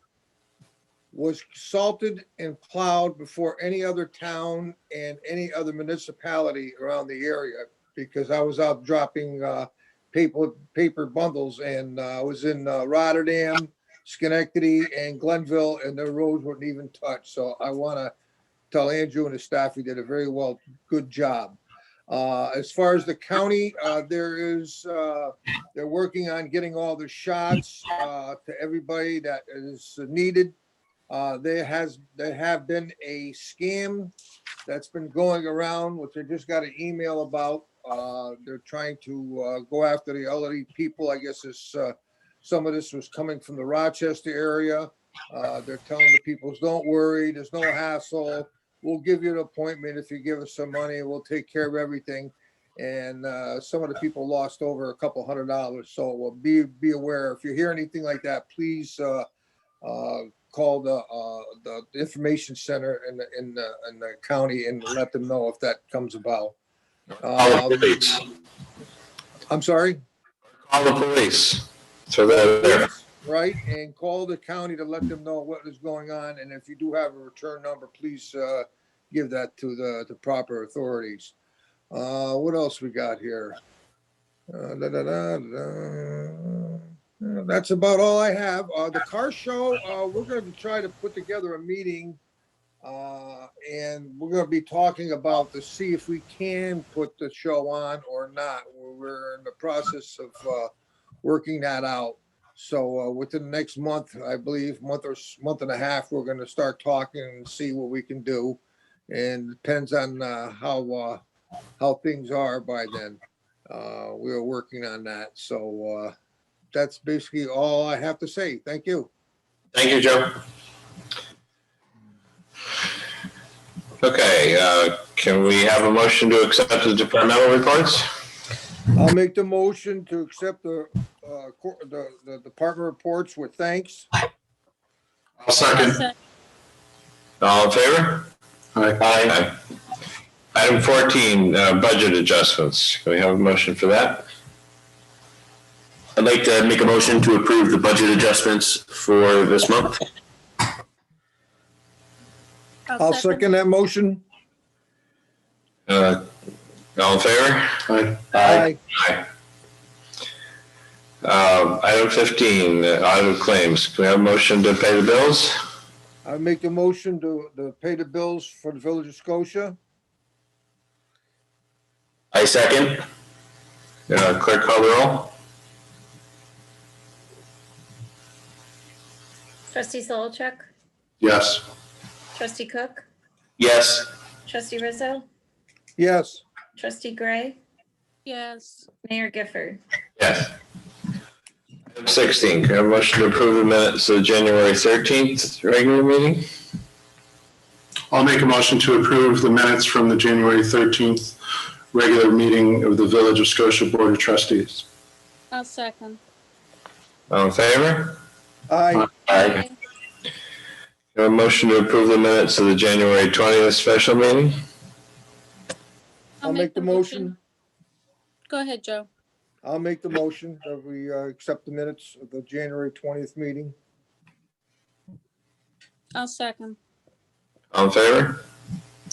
was salted and plowed before any other town and any other municipality around the area, because I was out dropping paper bundles, and I was in Rotterdam, Schenectady, and Glenville, and the roads weren't even touched. So I want to tell Andrew and his staff he did a very good job. As far as the county, they're working on getting all the shots to everybody that is needed. There have been a scam that's been going around, which I just got an email about. They're trying to go after the elderly people. I guess some of this was coming from the Rochester area. They're telling the people, don't worry, there's no hassle. We'll give you an appointment if you give us some money. We'll take care of everything. And some of the people lost over $200. So be aware. If you hear anything like that, please call the information center in the county and let them know if that comes about. Call the police. I'm sorry? Call the police. So they're there. Right, and call the county to let them know what is going on, and if you do have a return number, please give that to the proper authorities. What else we got here? That's about all I have. The car show, we're going to try to put together a meeting, and we're going to be talking about to see if we can put the show on or not. We're in the process of working that out. So within the next month, I believe, month and a half, we're going to start talking and see what we can do. And depends on how things are by then. We're working on that. So that's basically all I have to say. Thank you. Thank you, Joe. Okay, can we have a motion to accept the departmental reports? I'll make the motion to accept the department reports with thanks. I'll second. All in favor? Aye. Aye. Item 14, budget adjustments. Can we have a motion for that? I'd like to make a motion to approve the budget adjustments for this month. I'll second that motion. All in favor? Aye. Aye. Aye. Item 15, audit claims. Can we have a motion to pay the bills? I make the motion to pay the bills for the Village of Scotia. I second. Clerk call the roll. Trustee Solichak, Yes. trustee Cook, Yes. trustee Rizzo, Yes. trustee Gray, Yes. Mayor Gifford. Yes. Item 16, can I have a motion to approve the minutes of the January 13th regular meeting? I'll make a motion to approve the minutes from the January 13th regular meeting of the Village of Scotia Board of Trustees. I'll second. All in favor? Aye. Aye. Can I have a motion to approve the minutes of the January 20th special meeting? I'll make the motion. Go ahead, Joe. I'll make the motion that we accept the minutes of the January 20th meeting. I'll second. All in favor?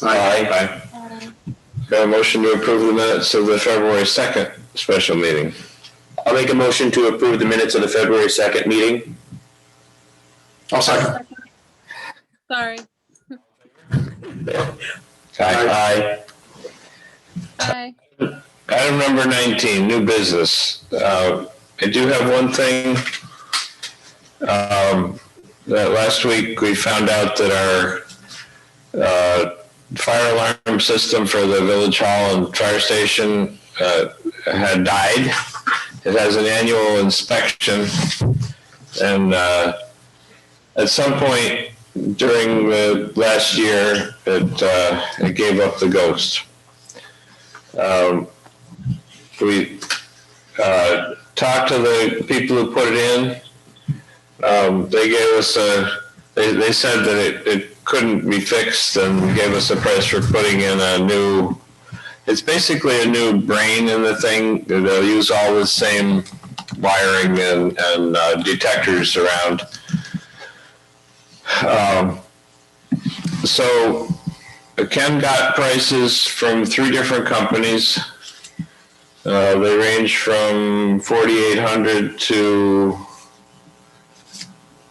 Aye. Aye. Can I have a motion to approve the minutes of the February 2nd special meeting? I'll make a motion to approve the minutes of the February 2nd meeting. I'll second. Sorry. Aye. Aye. Item number 19, new business. I do have one thing. That last week we found out that our fire alarm system for the Village Hall and Fire Station had died. It has an annual inspection, and at some point during the last year, it gave up the ghost. We talked to the people who put it in. They gave us they said that it couldn't be fixed, and gave us a price for putting in a new, it's basically a new brain in the thing. They'll use all the same wiring and detectors around. So Ken got prices from 3 different companies. They range from 4,800 to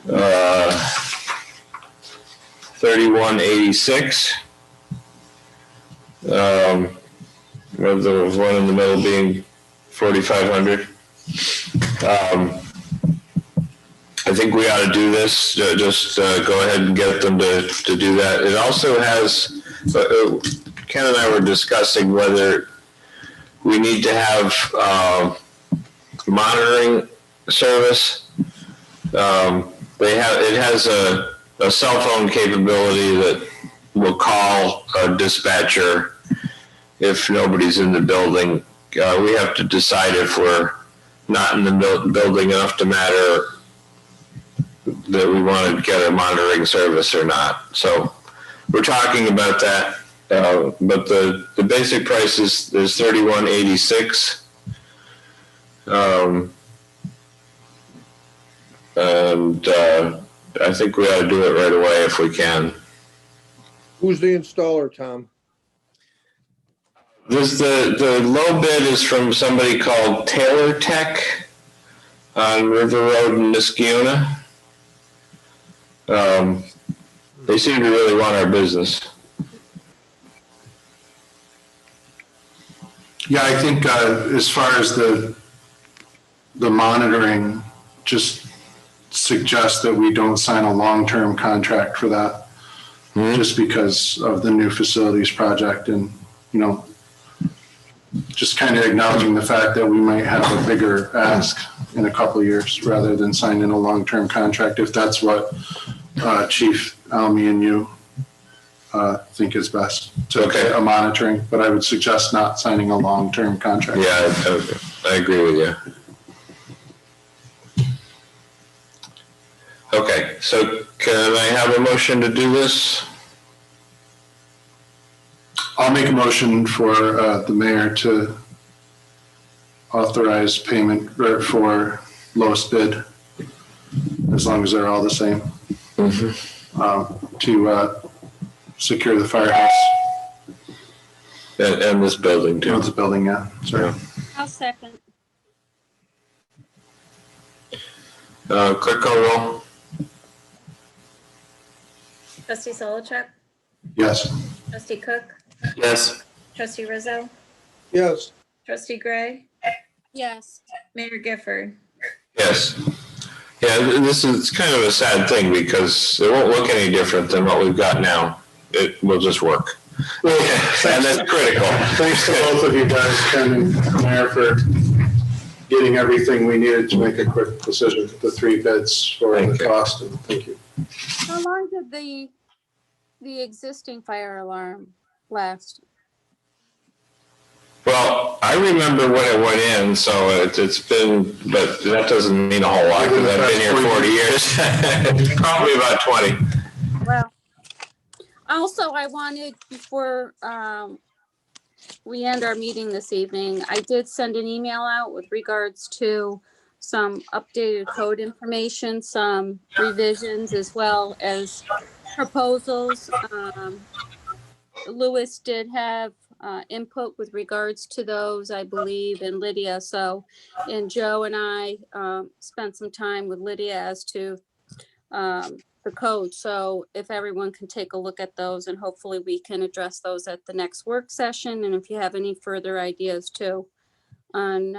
3,186. With the one in the middle being 4,500. I think we ought to do this. Just go ahead and get them to do that. It also has, Ken and I were discussing whether we need to have monitoring service. It has a cell phone capability that will call a dispatcher if nobody's in the building. We have to decide if we're not in the building enough to matter that we want to get a monitoring service or not. So we're talking about that. But the basic price is $31.86. And I think we ought to do it right away if we can. Who's the installer, Tom? The low bid is from somebody called Taylor Tech on River Road in Niskayuna. They seem to really want our business. Yeah, I think as far as the monitoring, just suggest that we don't sign a long-term contract for that, just because of the new facilities project, and just kind of acknowledging the fact that we might have a bigger ask in a couple of years rather than signing a long-term contract, if that's what Chief Almy and you think is best to get a monitoring. But I would suggest not signing a long-term contract. Yeah, I agree with you. Okay, so can I have a motion to do this? I'll make a motion for the mayor to authorize payment for lowest bid, as long as they're all the same, to secure the firehouse. And this building too. This building, yeah. Sorry. I'll second. Clerk call roll. Trustee Solichak, Yes. trustee Cook, Yes. trustee Rizzo, Yes. trustee Gray, Yes. Mayor Gifford. Yes. Yeah, this is kind of a sad thing because it won't look any different than what we've got now. It will just work. Well, And that's critical. Thanks to both of you guys, Ken and Mayor, for getting everything we needed to make a quick decision. The 3 bids for Thank the you. cost, and thank you. How long did the existing fire alarm last? Well, I remember when it went in, so it's been, but that doesn't mean a whole lot because I've been here 40 years. Probably about 20. Well, also, I wanted, before we end our meeting this evening, I did send an email out with regards to some updated code information, some revisions, as well as proposals. Lewis did have input with regards to those, I believe, and Lydia. So, and Joe and I spent some time with Lydia as to the code. So if everyone can take a look at those, and hopefully we can address those at the next work session. And if you have any further ideas too on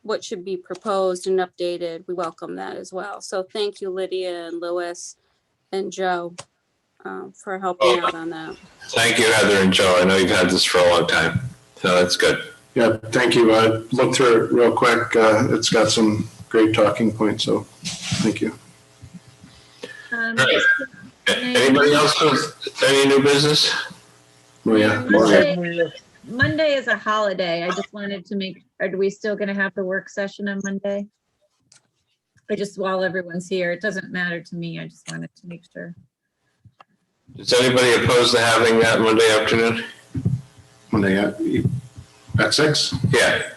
what should be proposed and updated, we welcome that as well. So thank you, Lydia and Lewis and Joe, for helping out on that. Thank you, Heather and Joe. I know you've had this for a long time, so that's good. Yeah, thank you. I looked through it real quick. It's got some great talking points, so thank you. Anybody else with any new business? Oh, yeah. Monday is a holiday. I just wanted to make, are we still going to have the work session on Monday? Or just while everyone's here? It doesn't matter to me. I just wanted to make sure. Is anybody opposed to having that Monday afternoon? Monday at 6? Yeah.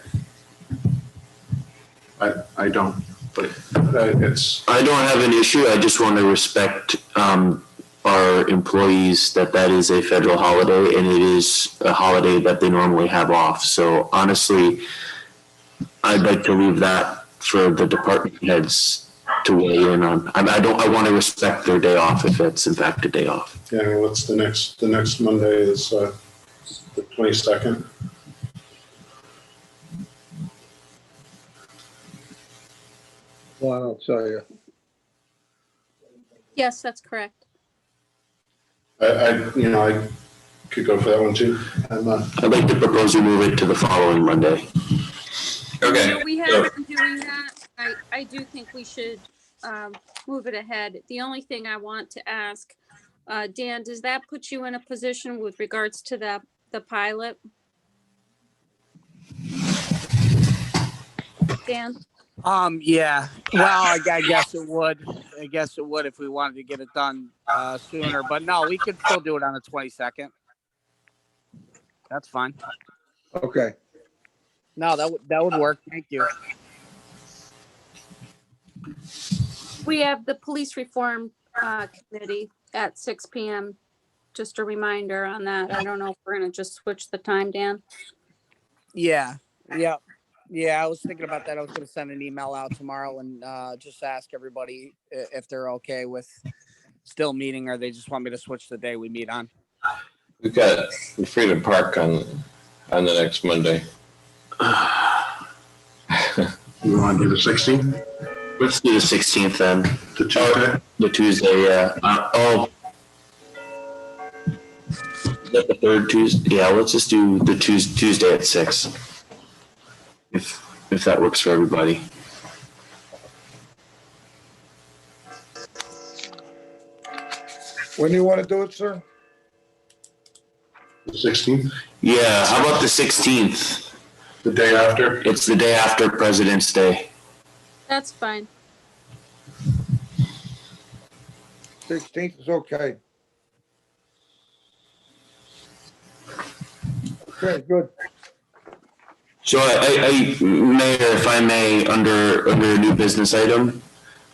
I don't. It's, I don't have an issue. I just want to respect our employees that is a federal holiday and it is a holiday that they normally have off. So honestly, I'd like to leave that for the department heads to weigh in on. I want to respect their day off if it's in fact a day off. yeah, what's the next Monday is the 22nd. Well, I'll tell you. Yes, that's correct. I could go for that one too. I'd like to propose we move it to the following Monday. Okay. You know, we have been doing that. I do think we should move it ahead. The only thing I want to ask, Dan, does that put you in a position with regards to the pilot? Dan? Yeah. Well, I guess it would. I guess it would if we wanted to get it done sooner. But no, we could still do it on the 22nd. That's fine. Okay. No, that would work. Thank you. We have the police reform committee at 6 p.m. Just a reminder on that. I don't know if we're gonna just switch the time, Dan. Yeah. Yeah, I was thinking about that. I was going to send an email out tomorrow and just ask everybody if they're okay with still meeting or they just want me to switch the day we meet on. We've got the Freedom Park on the next Monday. You want to do the 16th? Let's do the 16th then. The Tuesday? The Tuesday, yeah. Is that the third Tuesday? Yeah, let's just do the Tuesday at 6. If that works for everybody. When do you want to do it, sir? The 16th? Yeah, how about the 16th? The day after? It's the day after President's Day. That's fine. 16th is okay. Okay, good. So Mayor, if I may, under a new business item,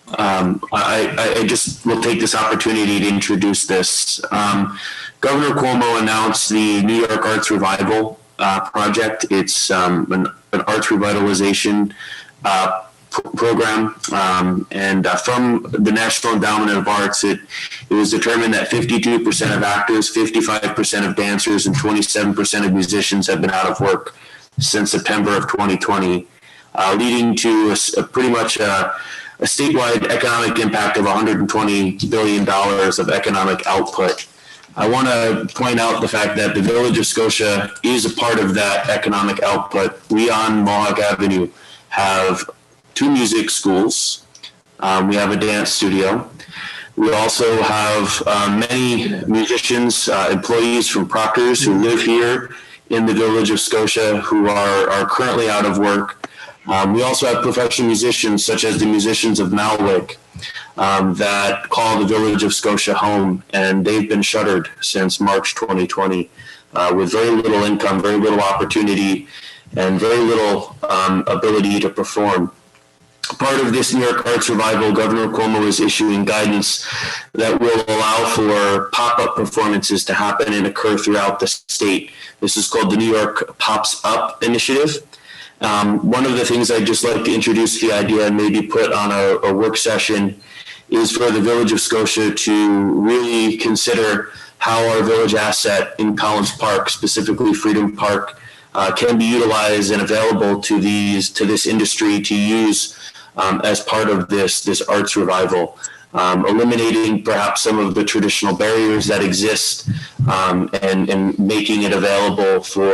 I just will take this opportunity to introduce this. Governor Cuomo announced the New York Arts Revival project. It's an arts revitalization program, and from the National Endowment of Arts, it was determined that 52% of actors, 55% of dancers, and 27% of musicians have been out of work since September of 2020, leading to pretty much a statewide economic impact of $120 billion of economic output. I want to point out the fact that the Village of Scotia is a part of that economic output. We on Mohawk Avenue have 2 music schools. We have a dance studio. We also have many musicians, employees from Proctor's who live here in the Village of Scotia who are currently out of work. We also have professional musicians such as the musicians of Malwick that call the Village of Scotia home, and they've been shuttered since March 2020 with very little income, very little opportunity, and very little ability to perform. Part of this New York Arts Revival, Governor Cuomo is issuing guidance that will allow for pop-up performances to happen and occur throughout the state. This is called the New York Pops Up Initiative. One of the things I'd just like to introduce the idea and maybe put on a work session is for the Village of Scotia to really consider how our village asset in Collins Park, specifically Freedom Park, can be utilized and available to this industry to use as part of this arts revival, eliminating perhaps some of the traditional barriers that exist and making it available for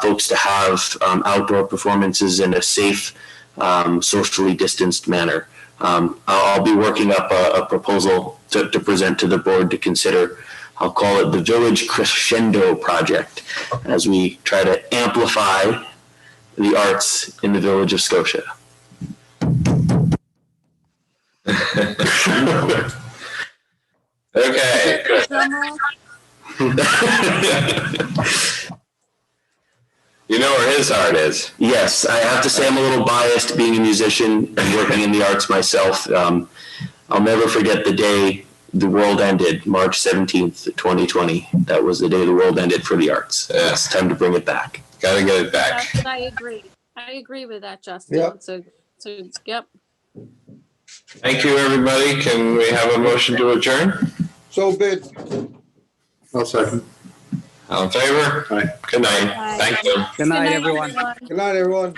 folks to have outdoor performances in a safe, socially distanced manner. I'll be working up a proposal to present to the board to consider. I'll call it the Village Crescendo Project as we try to amplify the arts in the Village of Scotia. Okay. You know where his heart is. Yes, I have to say I'm a little biased being a musician and working in the arts myself. I'll never forget the day the world ended, March 17th, 2020. That was the day the world ended for the arts. Yeah. It's time to bring it back. Gotta get it back. I agree. I agree with that, Justin. Yep. Yep. Thank you, everybody. Can we have a motion to adjourn? So bid. I'll second. All in favor? Aye. Good night. Aye. Thank you. Good night, everyone. Good night, everyone.